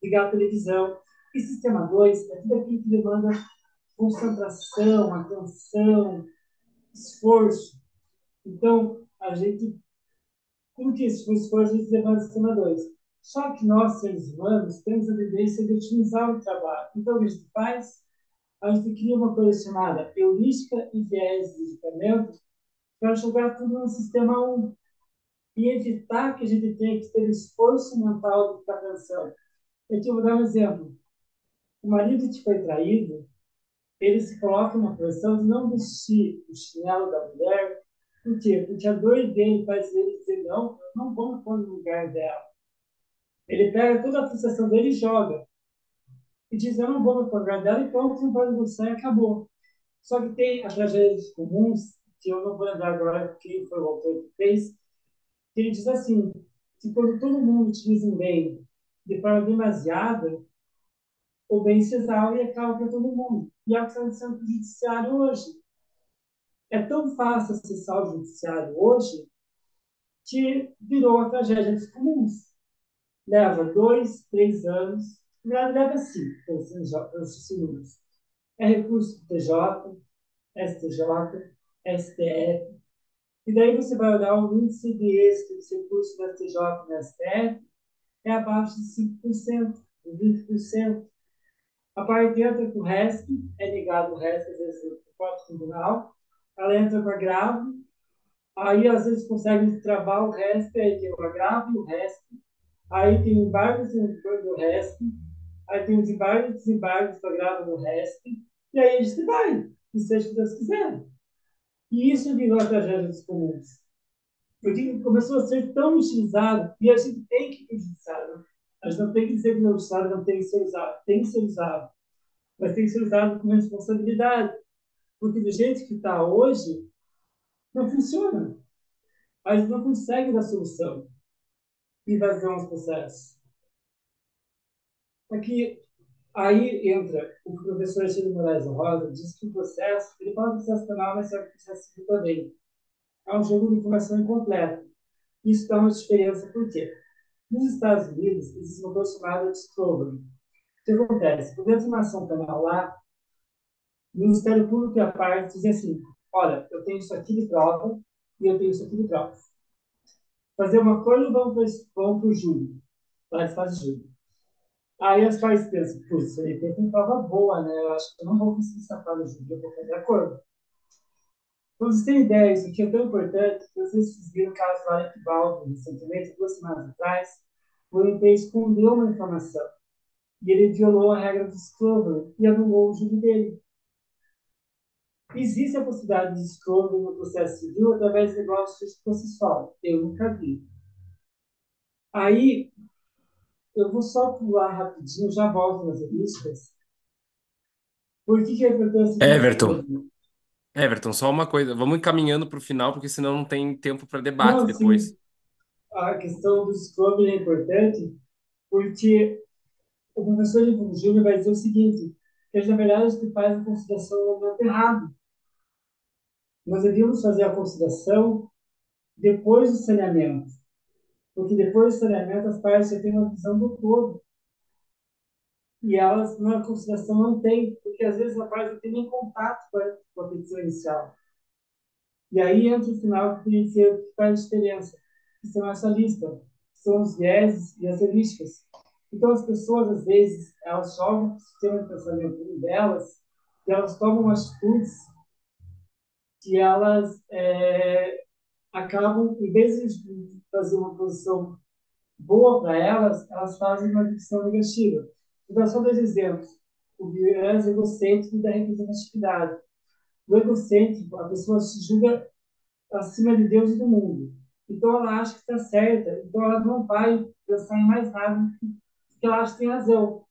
ligar a televisão. E sistema 2 é tudo aquilo que demanda concentração, atenção, esforço. Então, a gente, como que isso? Com esforço, a gente demanda sistema 2. Só que nós, seres humanos, temos a tendência de otimizar o trabalho. Então, o que a gente faz? A gente cria uma coisa chamada heurística e viés de julgamento para jogar tudo no sistema 1 e evitar que a gente tenha que ter esforço mental de ficar pensando. Aqui eu vou dar um exemplo. O marido que foi traído, ele se coloca numa posição de não vestir o chinelo da mulher. Por quê? Porque a dor dele faz ele dizer, não, eu não vou me pôr no lugar dela. Ele pega toda a frustração dele e joga. e diz, eu não vou me apoderar dela e pronto, não pode negociar e acabou. Só que tem a tragédia comuns, que eu não vou lembrar agora quem foi o autor que fez, que ele diz assim, que quando todo mundo utiliza um bem de forma demasiada, o bem se exaure e acaba para todo mundo. E é o que está acontecendo com o judiciário hoje. É tão fácil acessar o judiciário hoje que virou a tragédia dos comuns. Leva 2, 3 anos, na verdade leva 5, pelos números. É recurso do TJ, STJ, STF, e daí você vai olhar o índice de êxito dos recursos do STJ e do STF, é abaixo de 5%, de 20%. A parte entra com o RESP, é negado o RESP, às vezes, no próprio tribunal, ela entra com agravo, aí às vezes consegue travar o RESP, aí tem o agravo e o RESP, aí tem embargos do RESP, aí tem os embargos e desembargos do agravo no RESP, e aí a gente vai, e seja o que Deus quiser. E isso virou a tragédia dos comuns. Porque começou a ser tão utilizado, e a gente tem que utilizar. Né? A gente não tem que dizer que o judiciário não tem que ser usado, tem que ser usado, mas tem que ser usado com responsabilidade, porque do jeito que está hoje, não funciona. A gente não consegue dar solução e fazer uns processos. Aqui, aí entra o professor Alexandre Moraes da Rosa, diz que o processo, ele fala do processo penal, mas serve para o processo civil também. É um jogo de informação incompleta. Isso dá uma diferença, por quê? Nos Estados Unidos, existe uma coisa chamada discovery. O que acontece? Quando entra uma ação penal lá, o Ministério Público e a parte diz assim, olha, eu tenho isso aqui de prova e eu tenho isso aqui de prova. Fazer uma coisa, vão para o júri. Lá eles fazem júri. Aí as partes pensam, putz, isso aí tem prova boa, né? Eu acho que eu não vou conseguir safar no júri, eu vou fazer acordo. Para vocês terem ideia, isso aqui é tão importante que vocês viram o caso lá em Equivaldo, recentemente, 2 semanas atrás, o MP escondeu uma informação e ele violou a regra do disclosure e anulou o júri dele. Existe a possibilidade de disclosure no processo civil através de negócio processual. Eu nunca vi. Aí, eu vou só pular rapidinho, já volto nas listas. Por que, que a importância do Everton, disclosure? Everton, só uma coisa. Vamos encaminhando para o final, porque senão não tem tempo para Não, debate depois. assim, a questão do disclosure é importante porque o professor Júnior vai dizer o seguinte, que na verdade a gente faz a consideração no momento errado. Nós devíamos fazer a consideração depois do saneamento, porque depois do saneamento as partes já têm uma visão do todo, e elas na consideração não têm, porque às vezes a parte não tem nem contato com a petição inicial. E aí entra o final que dizer o que faz diferença, que são essa lista, que são os vieses e as heurísticas. Então as pessoas, às vezes, elas jogam o sistema de pensamento delas e elas tomam atitudes que elas acabam, em vez de fazer uma posição boa para elas, elas fazem uma posição negativa. Então, só 2 exemplos. O viés egocêntrico da representatividade. O egocêntrico, a pessoa se julga acima de Deus e do mundo. Então, ela acha que está certa. Então, ela não vai pensar em mais nada porque ela acha que tem razão.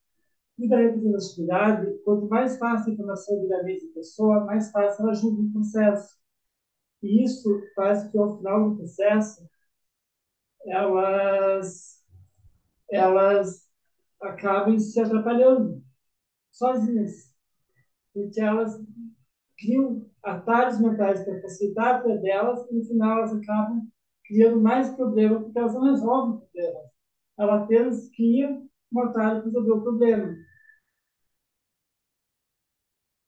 E da representatividade, quanto mais fácil a informação vir da mesma pessoa, mais fácil ela julga o processo. E isso faz que, ao final do processo, elas, elas acabem se atrapalhando sozinhas, porque elas criam atalhos mentais para facilitar a vida delas e, no final, elas acabam criando mais problemas porque elas não resolvem o problema. Ela apenas cria um atalho para resolver o problema.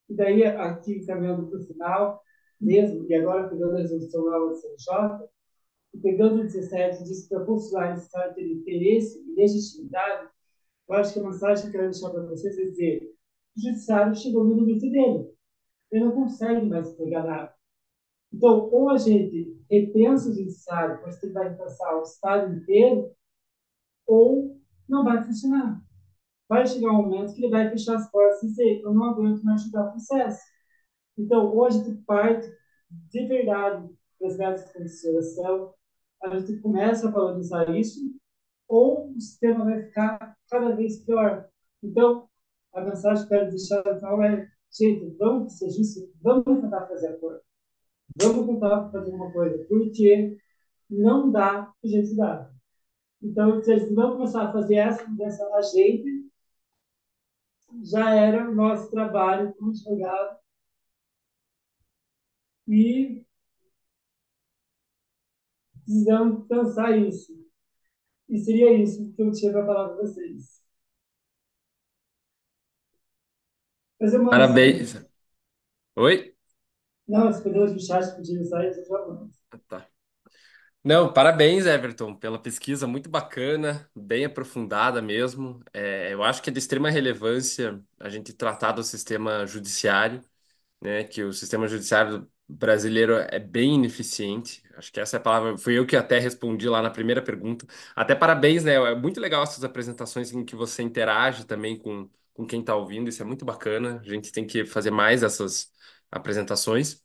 E daí, aqui, caminhando para o final, mesmo, e agora pegando a resolução nova do CNJ, e pegando o 17, diz que para postular necessário ter interesse e legitimidade, eu acho que a mensagem que eu quero deixar para vocês é dizer: o judiciário chegou no limite dele. Ele não consegue mais entregar nada. Então, ou a gente repensa o judiciário, porque ele vai passar o Estado inteiro, ou não vai funcionar. Vai chegar um momento que ele vai fechar as portas e dizer: eu não aguento mais julgar o processo. Então, hoje, de parte de verdade das métodos de consideração, a gente começa a valorizar isso, ou o sistema vai ficar cada vez pior. Então, a mensagem que eu quero deixar então é, gente, vamos ser justos, vamos tentar fazer acordo, vamos tentar fazer uma coisa, porque não dá do jeito que dá. Então, se a gente não começar a fazer essa mudança a gente, já era o nosso trabalho como advogado e precisamos pensar isso. E seria isso que eu tinha para falar para vocês. Mas, Márcio, Parabéns. Oi? não, se puder do chat pedir sair, eu já vou. Tá. Não, parabéns, Everton, pela pesquisa muito bacana, bem aprofundada mesmo. Eu acho que é de extrema relevância a gente tratar do sistema judiciário, né? Que o sistema judiciário brasileiro é bem ineficiente. Acho que essa é a palavra. Fui eu que até respondi lá na primeira pergunta. Até parabéns, né? É muito legal essas apresentações em que você interage também com quem está ouvindo. Isso é muito bacana. A gente tem que fazer mais essas apresentações.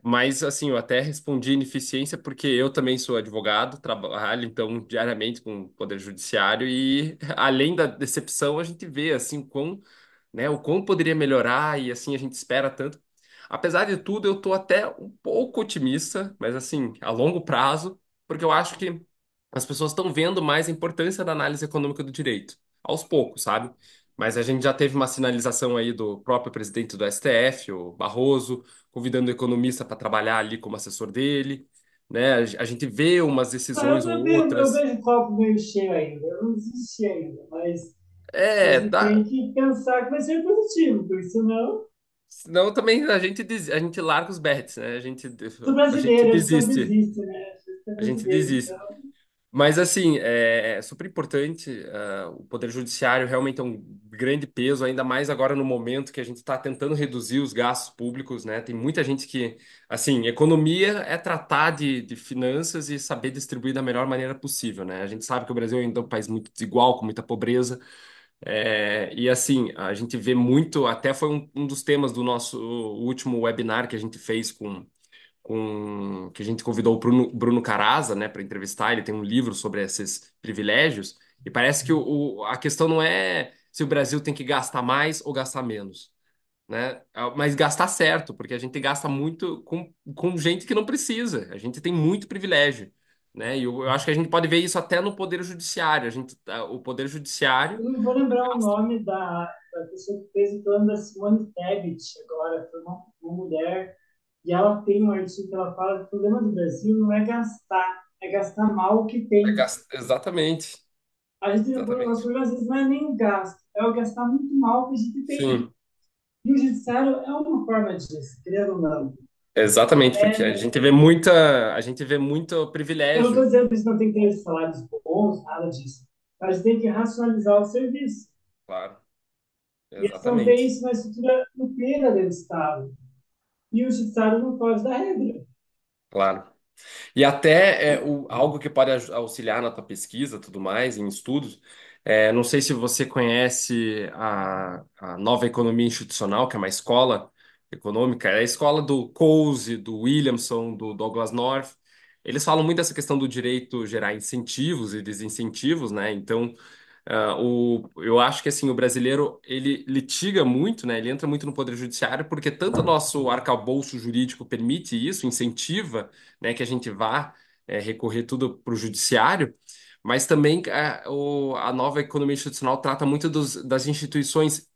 Mas assim, eu até respondi ineficiência porque eu também sou advogado, trabalho então diariamente com o Poder Judiciário e além da decepção a gente vê assim o quão poderia melhorar e assim a gente espera tanto. Apesar de tudo, eu tô até um pouco otimista, mas assim, a longo prazo, porque eu acho que as pessoas estão vendo mais a importância da análise econômica do direito, aos poucos, sabe? Mas a gente já teve uma sinalização aí do próprio presidente do STF, o Barroso, convidando o economista para trabalhar ali como assessor dele, né? A gente vê umas decisões ou Eu outras. vejo o copo meio cheio ainda, eu não desisti ainda, mas a gente tem Tá. que pensar que vai ser positivo, porque senão, Senão também a gente larga os bets, né? sou A gente brasileiro, a gente não desiste. desiste, né? A gente é A gente brasileiro, desiste. então, Mas, assim, é super importante. O Poder Judiciário realmente é um grande peso, ainda mais agora no momento que a gente está tentando reduzir os gastos públicos, né? Tem muita gente que, assim, economia é tratar de finanças e saber distribuir da melhor maneira possível, né? A gente sabe que o Brasil ainda é um país muito desigual, com muita pobreza. E assim, a gente vê muito, até foi um dos temas do nosso último webinar que a gente fez que a gente convidou o Bruno Caraza, né, para entrevistar. Ele tem um livro sobre esses privilégios, e parece que a questão não é se o Brasil tem que gastar mais ou gastar menos, né? Mas gastar certo, porque a gente gasta muito com gente que não precisa. A gente tem muito privilégio. Né? E eu acho que a gente pode ver isso até no Poder Judiciário. O Poder Judiciário eu não vou lembrar o nome da pessoa que fez o plano da Simone Tebet agora, foi uma mulher, e ela tem um artigo que ela fala que o problema do Brasil não é gastar mal o que tem. exatamente, A gente, o nosso exatamente. problema às vezes não é nem o gasto, é o gastar muito mal que a gente tem. Sim, E o judiciário é uma forma disso, querendo ou não. exatamente, porque a gente vê muito Eu não estou privilégio. dizendo que isso não tem que ter salários bons, nada disso. Mas tem que racionalizar o serviço. Claro, E eles não têm exatamente, isso na estrutura inteira do Estado. E o judiciário não pode dar regra. claro. E até algo que pode auxiliar na tua pesquisa, tudo mais, em estudos. Não sei se você conhece a Nova Economia Institucional, que é uma escola econômica, é a escola do Coase, do Williamson, do Douglas North. Eles falam muito dessa questão do direito gerar incentivos e desincentivos, né? Então, eu acho que assim o brasileiro ele litiga muito, né? Ele entra muito no poder judiciário porque tanto o nosso arcabouço jurídico permite isso, incentiva, né, que a gente vá recorrer tudo para o judiciário, mas também a nova economia institucional trata muito das instituições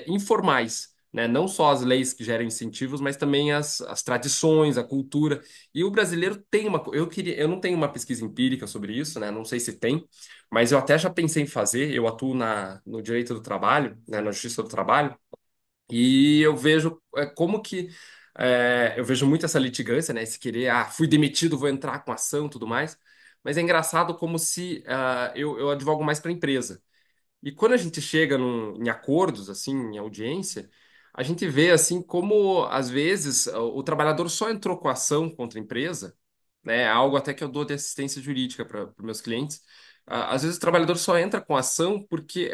informais. Né? Não só as leis que geram incentivos, mas também as tradições, a cultura. E o brasileiro tem eu não tenho uma pesquisa empírica sobre isso, né? Não sei se tem, mas eu até já pensei em fazer. Eu atuo no direito do trabalho, né, na justiça do trabalho, e eu vejo como que eu vejo muito essa litigância, né? Esse querer, fui demitido, vou entrar com ação, e tudo mais. Mas é engraçado como se eu advogo mais para a empresa. E quando a gente chega em acordos, assim, em audiência, a gente vê, assim, como, às vezes, o trabalhador só entrou com ação contra a empresa, né? Algo até que eu dou de assistência jurídica para os meus clientes. Às vezes o trabalhador só entra com ação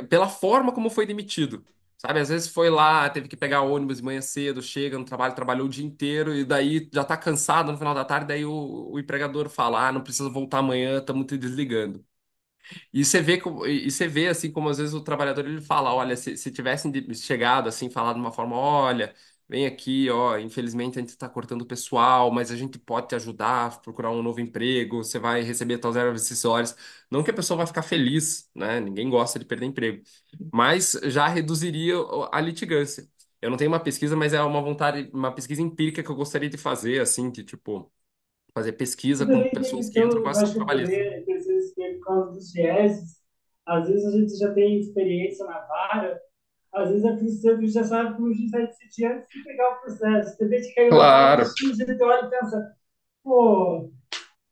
pela forma como foi demitido. Sabe, às vezes foi lá, teve que pegar ônibus de manhã cedo, chega no trabalho, trabalhou o dia inteiro e daí já tá cansado no final da tarde, daí o empregador fala, não precisa voltar amanhã, estamos te desligando. E você vê assim como às vezes o trabalhador ele fala, olha, se tivessem chegado assim, falado de uma forma, olha, vem aqui, ó, infelizmente a gente está cortando o pessoal, mas a gente pode te ajudar a procurar um novo emprego, você vai receber tais ervas acessórias. Não que a pessoa vai ficar feliz, né? Ninguém gosta de perder emprego, mas já reduziria a litigância. Eu não tenho uma pesquisa, mas é uma vontade, uma pesquisa empírica que eu gostaria de fazer, assim, de tipo fazer pesquisa E com também tem pessoas que questão, entram com eu ação acho que o trabalhista. poder, às vezes, que é por causa dos vieses, às vezes a gente já tem experiência na vara, às vezes a Cristiano já sabe como a gente vai decidir antes de pegar o processo. De repente caiu na vara, Claro. a gente olha e pensa, pô,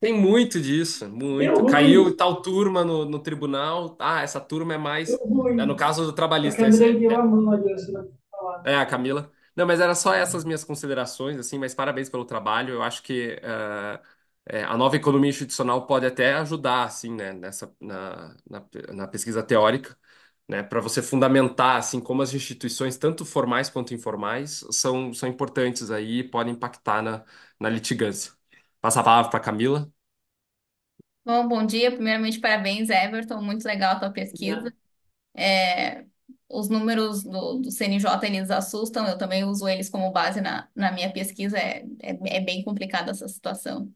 Tem muito disso, deu muito. Caiu ruim, tal turma no tribunal. Ah, essa turma é deu mais. No ruim. caso do A trabalhista, Camila deu a mão ali, eu acho que não falar. é a Camila. Não, mas era só essas minhas considerações, assim, mas parabéns pelo trabalho. Eu acho que a nova economia institucional pode até ajudar, assim, né, na pesquisa teórica, né, para você fundamentar, assim, como as instituições, tanto formais quanto informais, são importantes aí e podem impactar na litigância. Passa a palavra para Camila. Bom, bom dia. Primeiramente, parabéns, Everton. Muito legal a tua pesquisa. Né? É, os números do CNJ, eles assustam. Eu também uso eles como base na minha pesquisa. É bem complicada essa situação.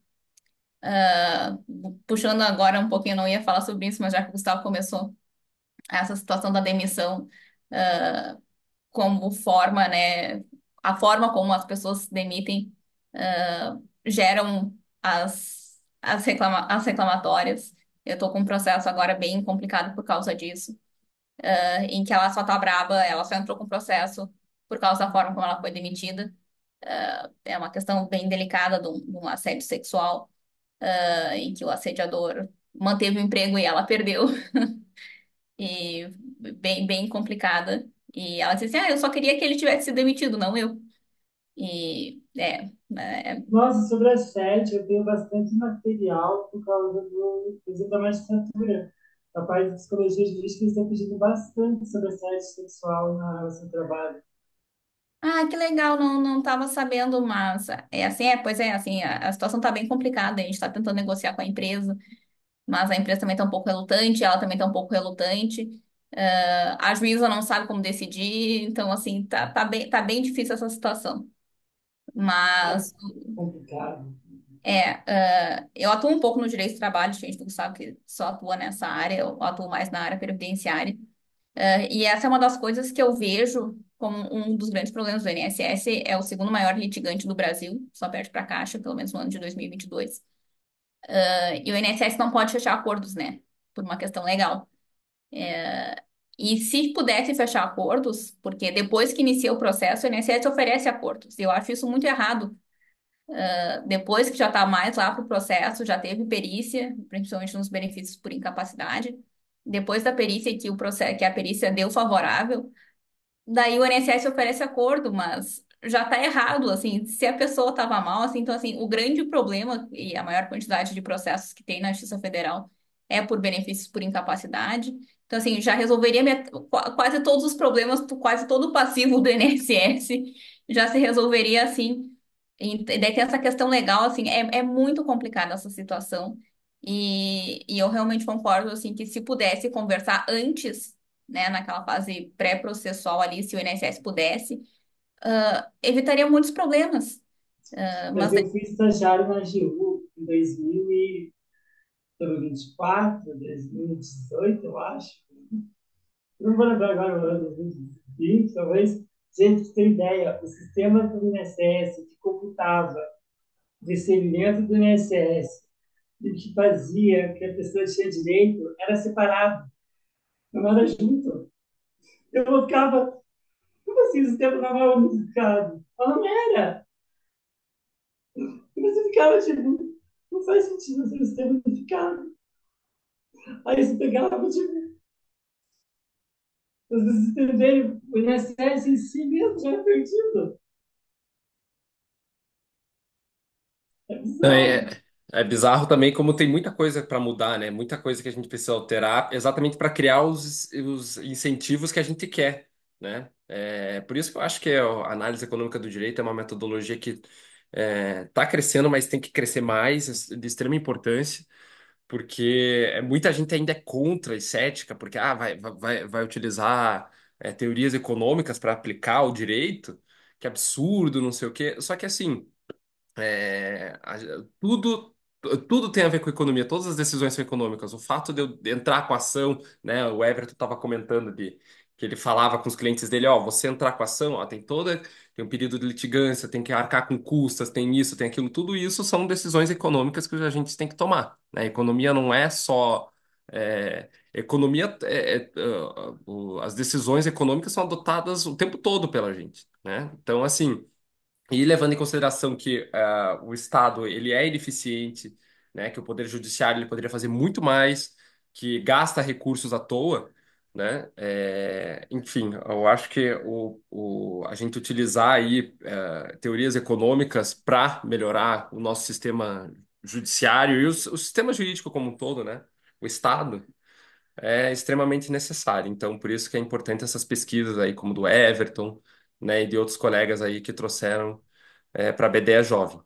Ah, puxando agora um pouquinho, eu não ia falar sobre isso, mas já que o Gustavo começou, essa situação da demissão, ah, como forma, né? A forma como as pessoas se demitem, geram as reclamatórias. Eu estou com um processo agora bem complicado por causa disso, em que ela só tá braba, ela só entrou com o processo por causa da forma como ela foi demitida. É uma questão bem delicada de um assédio sexual, em que o assediador manteve o emprego e ela perdeu, e bem complicada. E ela disse assim, eu só queria que ele tivesse sido demitido, não eu. E Nossa, sobre assédio, eu tenho bastante material por causa do exemplo da magistratura. A parte de psicologia jurídica eles estão pedindo bastante sobre assédio sexual na relação de trabalho. ah, que legal, não estava sabendo, mas pois é, assim, a situação está bem complicada, a gente está tentando negociar com a empresa, mas a empresa também está um pouco relutante, ela também está um pouco relutante. A juíza não sabe como decidir, então, assim, tá bem difícil essa situação. Ah, Mas, complicado. eu atuo um pouco no direito do trabalho, a gente não sabe que só atua nessa área, eu atuo mais na área previdenciária. E essa é uma das coisas que eu vejo como um dos grandes problemas do INSS, é o segundo maior litigante do Brasil, só perde para a Caixa, pelo menos no ano de 2022. E o INSS não pode fechar acordos, né? Por uma questão legal. E se pudesse fechar acordos, porque depois que inicia o processo, o INSS oferece acordos. E eu acho isso muito errado. Depois que já está mais lá para o processo, já teve perícia, principalmente nos benefícios por incapacidade. Depois da perícia que o processo, que a perícia deu favorável, daí o INSS oferece acordo, mas já está errado, assim, se a pessoa estava mal, assim, então, assim, o grande problema e a maior quantidade de processos que tem na Justiça Federal é por benefícios por incapacidade. Então, assim, já resolveria quase todos os problemas, quase todo o passivo do INSS já se resolveria, assim. E daí tem essa questão legal, assim, é muito complicada essa situação. E eu realmente concordo, assim, que se pudesse conversar antes, né, naquela fase pré-processual ali, se o INSS pudesse, evitaria muitos problemas. Mas Mas eu fui estagiário na AGU em 2024, 2018, eu acho. Eu não vou lembrar agora o ano, 2020, talvez. Gente, pra ter ideia, o sistema do INSS que computava o recebimento do INSS e o que fazia que a pessoa tinha direito era separado, não era junto. Eu ficava, como assim o sistema não era unificado? Mas não era. Mas eu ficava tipo, não faz sentido assim, o sistema unificado. Aí você pegava, tipo, vocês entenderem, o INSS em si mesmo já é perdido. É bizarro. É bizarro também como tem muita coisa para mudar, né? Muita coisa que a gente precisa alterar exatamente para criar os incentivos que a gente quer, né? Por isso que eu acho que a análise econômica do direito é uma metodologia que está crescendo, mas tem que crescer mais, de extrema importância. porque muita gente ainda é contra e cética, porque vai utilizar teorias econômicas para aplicar o direito, que absurdo, não sei o quê. Só que assim. É, tudo, tudo tem a ver com economia, todas as decisões são econômicas. O fato de eu entrar com a ação, né? O Everton estava comentando de que ele falava com os clientes dele, ó, você entrar com a ação, ó, tem um período de litigância, tem que arcar com custas, tem isso, tem aquilo, tudo isso são decisões econômicas que a gente tem que tomar, né? Economia não é só economia, as decisões econômicas são adotadas o tempo todo pela gente, né? Então, assim. E levando em consideração que o Estado ele é ineficiente, né, que o Poder Judiciário ele poderia fazer muito mais, que gasta recursos à toa, né, enfim, eu acho que a gente utilizar aí teorias econômicas para melhorar o nosso sistema judiciário e o sistema jurídico como um todo, né, o Estado, é extremamente necessário. Então, por isso que é importante essas pesquisas aí, como do Everton, né, e de outros colegas aí que trouxeram para a BDE Jovem.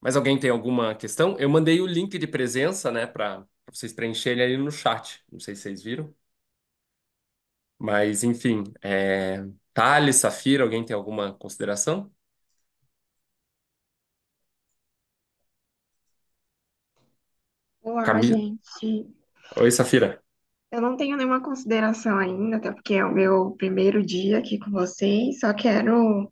Mas alguém tem alguma questão? Eu mandei o link de presença, né, para vocês preencherem ali no chat. Não sei se vocês viram. Mas, enfim, Thales, Safira, alguém tem alguma consideração? Olá, Camila. gente. Oi, Safira. Eu não tenho nenhuma consideração ainda, até porque é o meu primeiro dia aqui com vocês. Só quero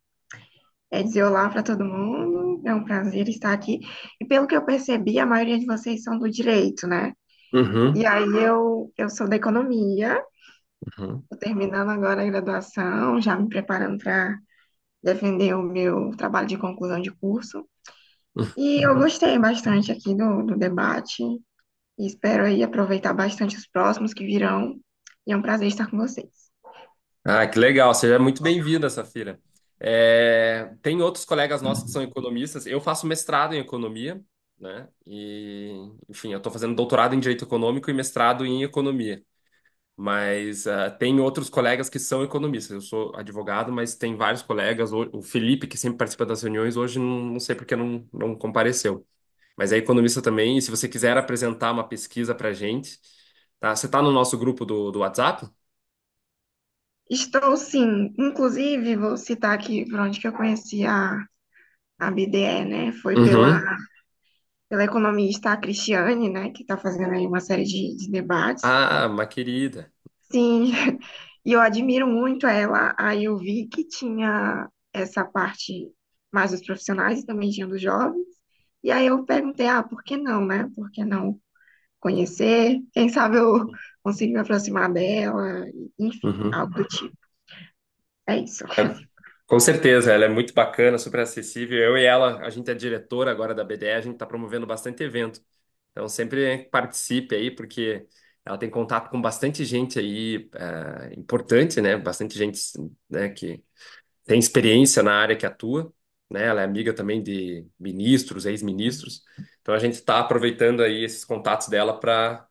dizer olá para todo mundo. É um prazer estar aqui. E pelo que eu percebi, a maioria de vocês são do direito, né? E Uhum, aí eu sou da economia. uhum, Estou terminando agora a graduação, já me preparando para defender o meu trabalho de conclusão de curso. E eu uhum. gostei bastante aqui do debate. E espero aí aproveitar bastante os próximos que virão. E é um prazer estar com vocês. Ah, que legal. Seja muito bem-vinda, Safira. Tem outros colegas nossos que são economistas. Eu faço mestrado em economia, né? E, enfim, eu estou fazendo doutorado em direito econômico e mestrado em economia. Mas tem outros colegas que são economistas. Eu sou advogado, mas tem vários colegas. O Felipe, que sempre participa das reuniões, hoje não sei porque não compareceu. Mas é economista também. E se você quiser apresentar uma pesquisa para a gente, tá? Você está no nosso grupo do WhatsApp? Estou sim. Inclusive, vou citar aqui por onde que eu conheci a BDE, né? Foi Uhum. pela economista Cristiane, né? Que está fazendo aí uma série de debates. Ah, uma querida. Sim, e eu admiro muito ela. Aí eu vi que tinha essa parte mais dos profissionais e também tinha dos jovens. E aí eu perguntei, por que não, né? Por que não conhecer? Quem sabe eu consigo me aproximar dela, enfim, Uhum. algo do tipo. É isso. É, com certeza, ela é muito bacana, super acessível. Eu e ela, a gente é diretora agora da BDE, a gente está promovendo bastante evento. Então, sempre participe aí, porque ela tem contato com bastante gente aí importante, né? Bastante gente, né, que tem experiência na área que atua, né? Ela é amiga também de ministros, ex-ministros. Então, a gente está aproveitando aí esses contatos dela para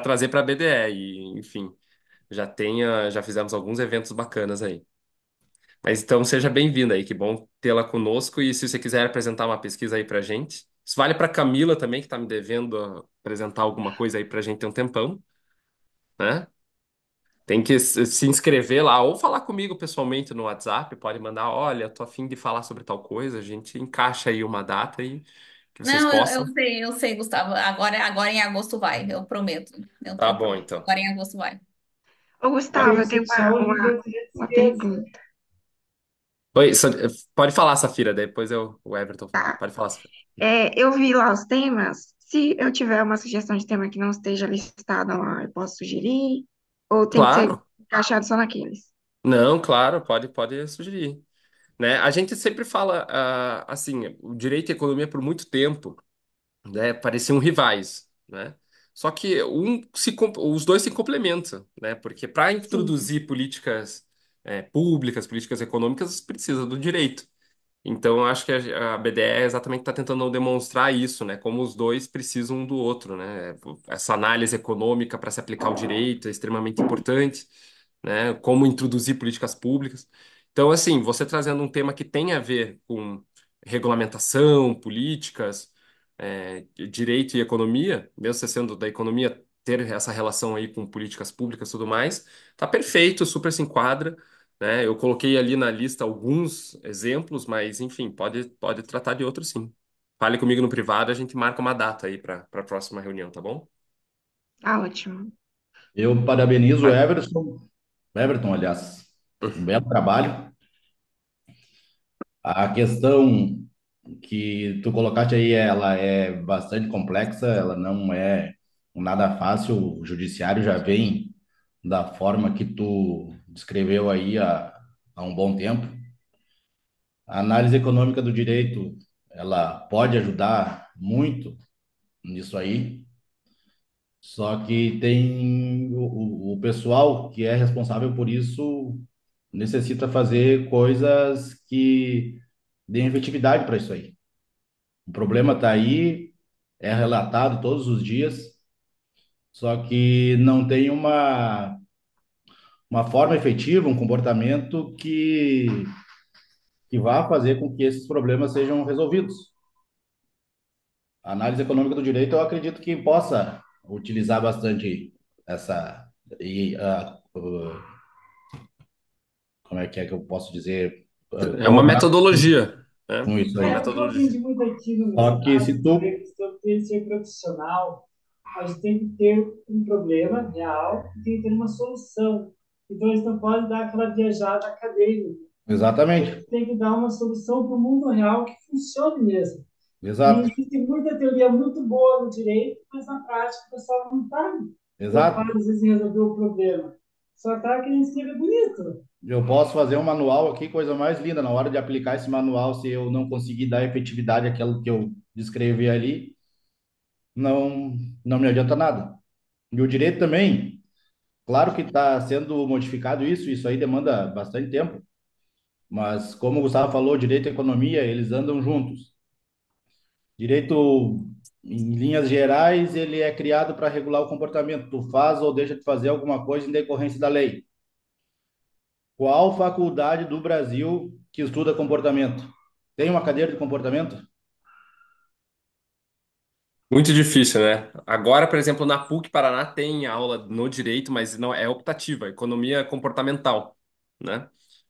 trazer para a BDE. E, enfim, já fizemos alguns eventos bacanas aí. Mas então seja bem-vinda aí, que bom tê-la conosco. E se você quiser apresentar uma pesquisa aí pra gente, isso vale para Camila também, que está me devendo apresentar alguma coisa aí pra gente ter um tempão, né? Tem que se inscrever lá ou falar comigo pessoalmente no WhatsApp, pode mandar, olha, tô a fim de falar sobre tal coisa, a gente encaixa aí uma data e que vocês Não, possam. eu sei, Gustavo. Agora em agosto vai, eu prometo. Tá bom, então. Agora em agosto vai. Ô, Oi, Gustavo, eu tenho só um minuto uma antes. pergunta, Oi, pode falar, Safira, depois o Everton fala. tá? Pode falar, Safira. Eu vi lá os temas. Se eu tiver uma sugestão de tema que não esteja listada lá, eu posso sugerir? Ou tem que ser Claro. encaixado só naqueles? Não, claro, pode sugerir. Né? A gente sempre fala assim, o direito e a economia por muito tempo, né, pareciam rivais, né? Só que os dois se complementam, né? Porque para Sim. introduzir políticas públicas, políticas econômicas, precisa do direito. Então, eu acho que a BDE exatamente está tentando demonstrar isso, né? Como os dois precisam um do outro, né? Essa análise econômica para se aplicar o direito é extremamente importante, né? Como introduzir políticas públicas. Então, assim, você trazendo um tema que tem a ver com regulamentação, políticas, direito e economia, mesmo você sendo da economia, ter essa relação aí com políticas públicas e tudo mais, tá perfeito, super se enquadra, né? Eu coloquei ali na lista alguns exemplos, mas enfim, pode tratar de outros sim. Fale comigo no privado, a gente marca uma data aí para a próxima reunião, tá bom? Tá ótimo. Eu parabenizo Vai. o Everton, aliás, um belo trabalho. A questão que tu colocaste aí, ela é bastante complexa, ela não é nada fácil. O judiciário já vem da forma que tu descreveu aí há um bom tempo. A análise econômica do direito, ela pode ajudar muito nisso aí, só que tem o pessoal que é responsável por isso necessita fazer coisas que deem efetividade para isso aí. O problema está aí, é relatado todos os dias, só que não tem uma forma efetiva, um comportamento que vá fazer com que esses problemas sejam resolvidos. A análise econômica do direito, eu acredito que possa utilizar bastante essa. E, como é que eu posso dizer? É uma Colaborar metodologia, né? com isso Uma aí. O que eu metodologia. aprendi muito aqui no Só que mestrado se foi a tu. questão de ser profissional. A gente tem que ter um problema real e tem que ter uma solução. Então, eles não podem dar aquela viajada acadêmica. Exatamente, Tem que dar uma solução para o mundo real que funcione mesmo. E exato, existe muita teoria muito boa no direito, mas na prática o pessoal não está exato. preocupado, às vezes, em resolver o problema. Só está querendo escrever bonito. Eu posso fazer um manual aqui, coisa mais linda. Na hora de aplicar esse manual, se eu não conseguir dar efetividade àquilo que eu descrevi ali, não, não me adianta nada. E o direito também, claro que está sendo modificado isso aí demanda bastante tempo. Mas, como o Gustavo falou, direito e economia, eles andam juntos. Direito, em linhas gerais, ele é criado para regular o comportamento. Tu faz ou deixa de fazer alguma coisa em decorrência da lei. Qual faculdade do Brasil que estuda comportamento? Tem uma cadeira de comportamento? Muito difícil, né? Agora, por exemplo, na PUC Paraná tem aula no direito, mas não é optativa, economia comportamental, né?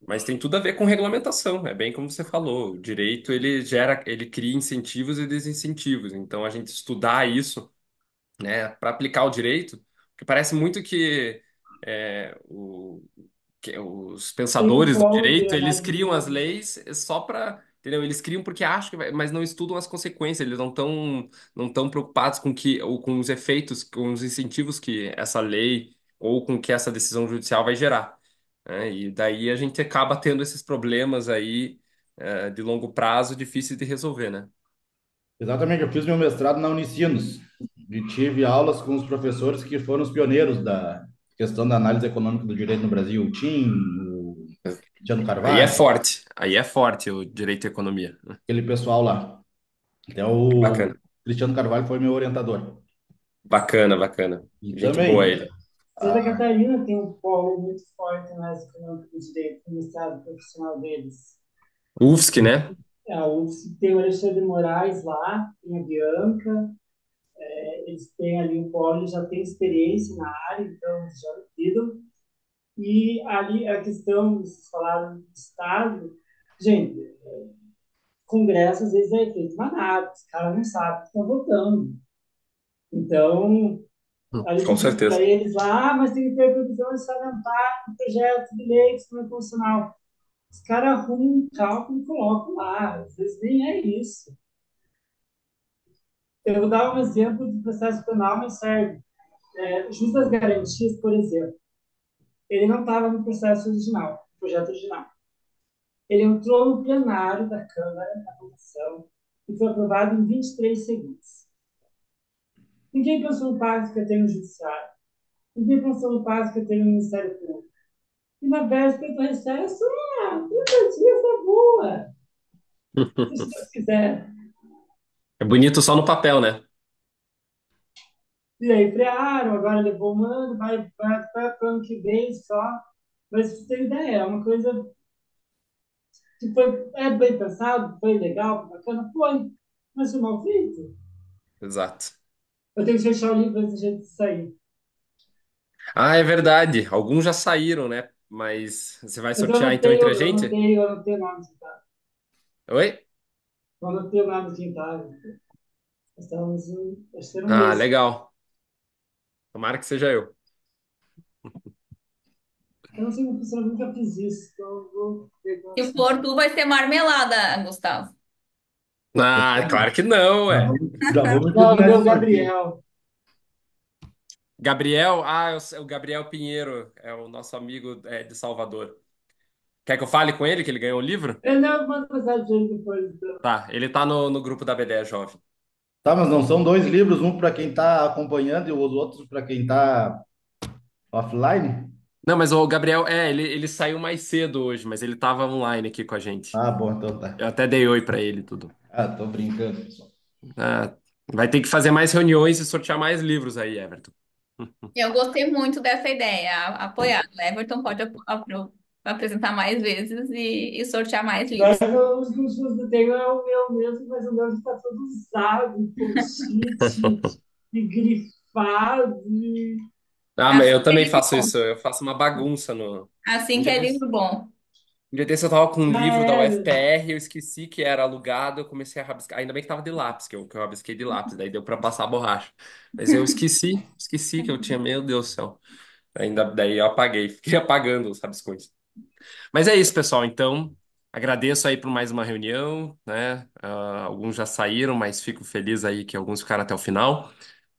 Mas tem tudo a ver com regulamentação, é bem como você falou. O direito ele cria incentivos e desincentivos. Então, a gente estudar isso, né, para aplicar o direito, porque parece muito que os Tem um pensadores do polo de direito, eles análise criam as econômica. leis só para, entendeu? Eles criam porque acham que vai, mas não estudam as consequências, eles não tão preocupados com que ou com os efeitos, com os incentivos que essa lei ou com que essa decisão judicial vai gerar, né? E daí a gente acaba tendo esses problemas aí de longo prazo difíceis de resolver, né? Exatamente, eu fiz meu mestrado na Unicinos e tive aulas com os professores que foram os pioneiros da questão da análise econômica do direito no Brasil, o Tim, o Cristiano Carvalho, Aí é forte o direito e economia. aquele pessoal lá. Até o Bacana, Cristiano Carvalho foi meu orientador. bacana, bacana. E Gente boa também, ele. Santa Catarina tem um polo muito forte na área econômica do direito, no estado profissional deles. UFSC, né? A UFSC tem o Alexandre de Moraes lá, tem a Bianca, eles têm ali um polo, eles já têm experiência na área, então eles já viram. E ali a questão, vocês falaram do Estado, gente, Congresso às vezes é efeito manada, os caras não sabem o que estão votando. Então, ali Com tu diz para certeza. eles lá, mas tem que ter previsão orçamentária no projeto de lei de sistema constitucional. Os caras arrumam um cálculo e colocam lá, às vezes nem é isso. Eu vou dar um exemplo de processo penal, mas serve. O juiz das garantias, por exemplo, ele não estava no processo original, no projeto original. Ele entrou no plenário da Câmara, na votação, e foi aprovado em 23 segundos. Ninguém pensou no impacto que ia ter no Judiciário. Ninguém pensou no impacto que ia ter no Ministério Público. E na véspera do recesso, 30 dias é boa. Se Deus quiser. É bonito só no papel, né? E aí frearam, agora levou o mando, vai para o ano que vem só. Mas você tem ideia, é uma coisa que foi bem pensado, foi legal, foi bacana, foi. Mas foi mal feito. exato. Eu tenho que fechar o livro antes de gente sair. Ah, é verdade. Alguns já saíram, né? Mas você vai Então sortear então entre a gente? eu anotei o nome do quintal. Oi? Eu anotei o nome do quintal. Nós estávamos, acho que era um Ah, mês. legal. Tomara que seja eu. Eu não sei como funciona, eu nunca fiz isso. Então eu vou ver como Se isso for funciona. tu, vai ser marmelada, Gustavo. Ah, claro que não, ué. Já vamos Não, junto eu dei o nesse sorteio. Gabriel. Gabriel, o Gabriel Pinheiro, é o nosso amigo de Salvador. Quer que eu fale com ele, que ele ganhou o livro? Eu não mando mensagem pra ele depois. Então. Tá, ele tá no grupo da BDE Jovem. Tá, mas não são dois livros, um para quem está acompanhando e os outros para quem está offline? Não, mas o Gabriel, ele saiu mais cedo hoje, mas ele tava online aqui com a gente. Ah, bom, então tá. Eu até dei oi pra ele e tudo. Ah, tô brincando, pessoal. Ah, vai ter que fazer mais reuniões e sortear mais livros aí, Everton. Eu gostei muito dessa ideia, apoiado. O Everton pode apresentar mais vezes e sortear mais livros. Agora, os cursos que eu tenho é o meu mesmo, mas o meu está todo usado, post-it, e grifado. Ah, mas eu Assim que é também livro faço bom. isso, eu faço uma bagunça no. Assim Um que dia é desse, livro bom. um dia desse eu tava com um Ah, livro da é. UFPR, eu esqueci que era alugado, eu comecei a rabiscar. Ainda bem que tava de lápis, que eu rabisquei de lápis, daí deu pra passar a borracha. Mas eu esqueci que eu tinha, meu Deus do céu. Ainda daí eu apaguei, fiquei apagando os rabiscões. Mas é isso, pessoal. Então, agradeço aí por mais uma reunião, né? Alguns já saíram, mas fico feliz aí que alguns ficaram até o final.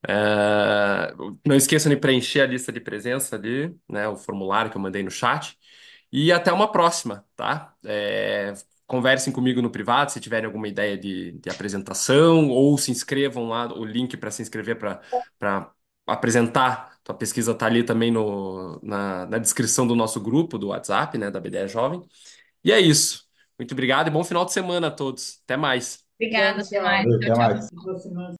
É, não esqueçam de preencher a lista de presença ali, né? O formulário que eu mandei no chat. E até uma próxima, tá? Conversem comigo no privado se tiverem alguma ideia de apresentação, ou se inscrevam lá, o link para se inscrever para apresentar. Tua pesquisa está ali também na descrição do nosso grupo do WhatsApp, né? Da BDE Jovem. E é isso. Muito obrigado e bom final de semana a todos. Até mais. Tchau, Obrigada, até mais. tchau. Valeu, Tchau, até tchau. mais. Boa semana.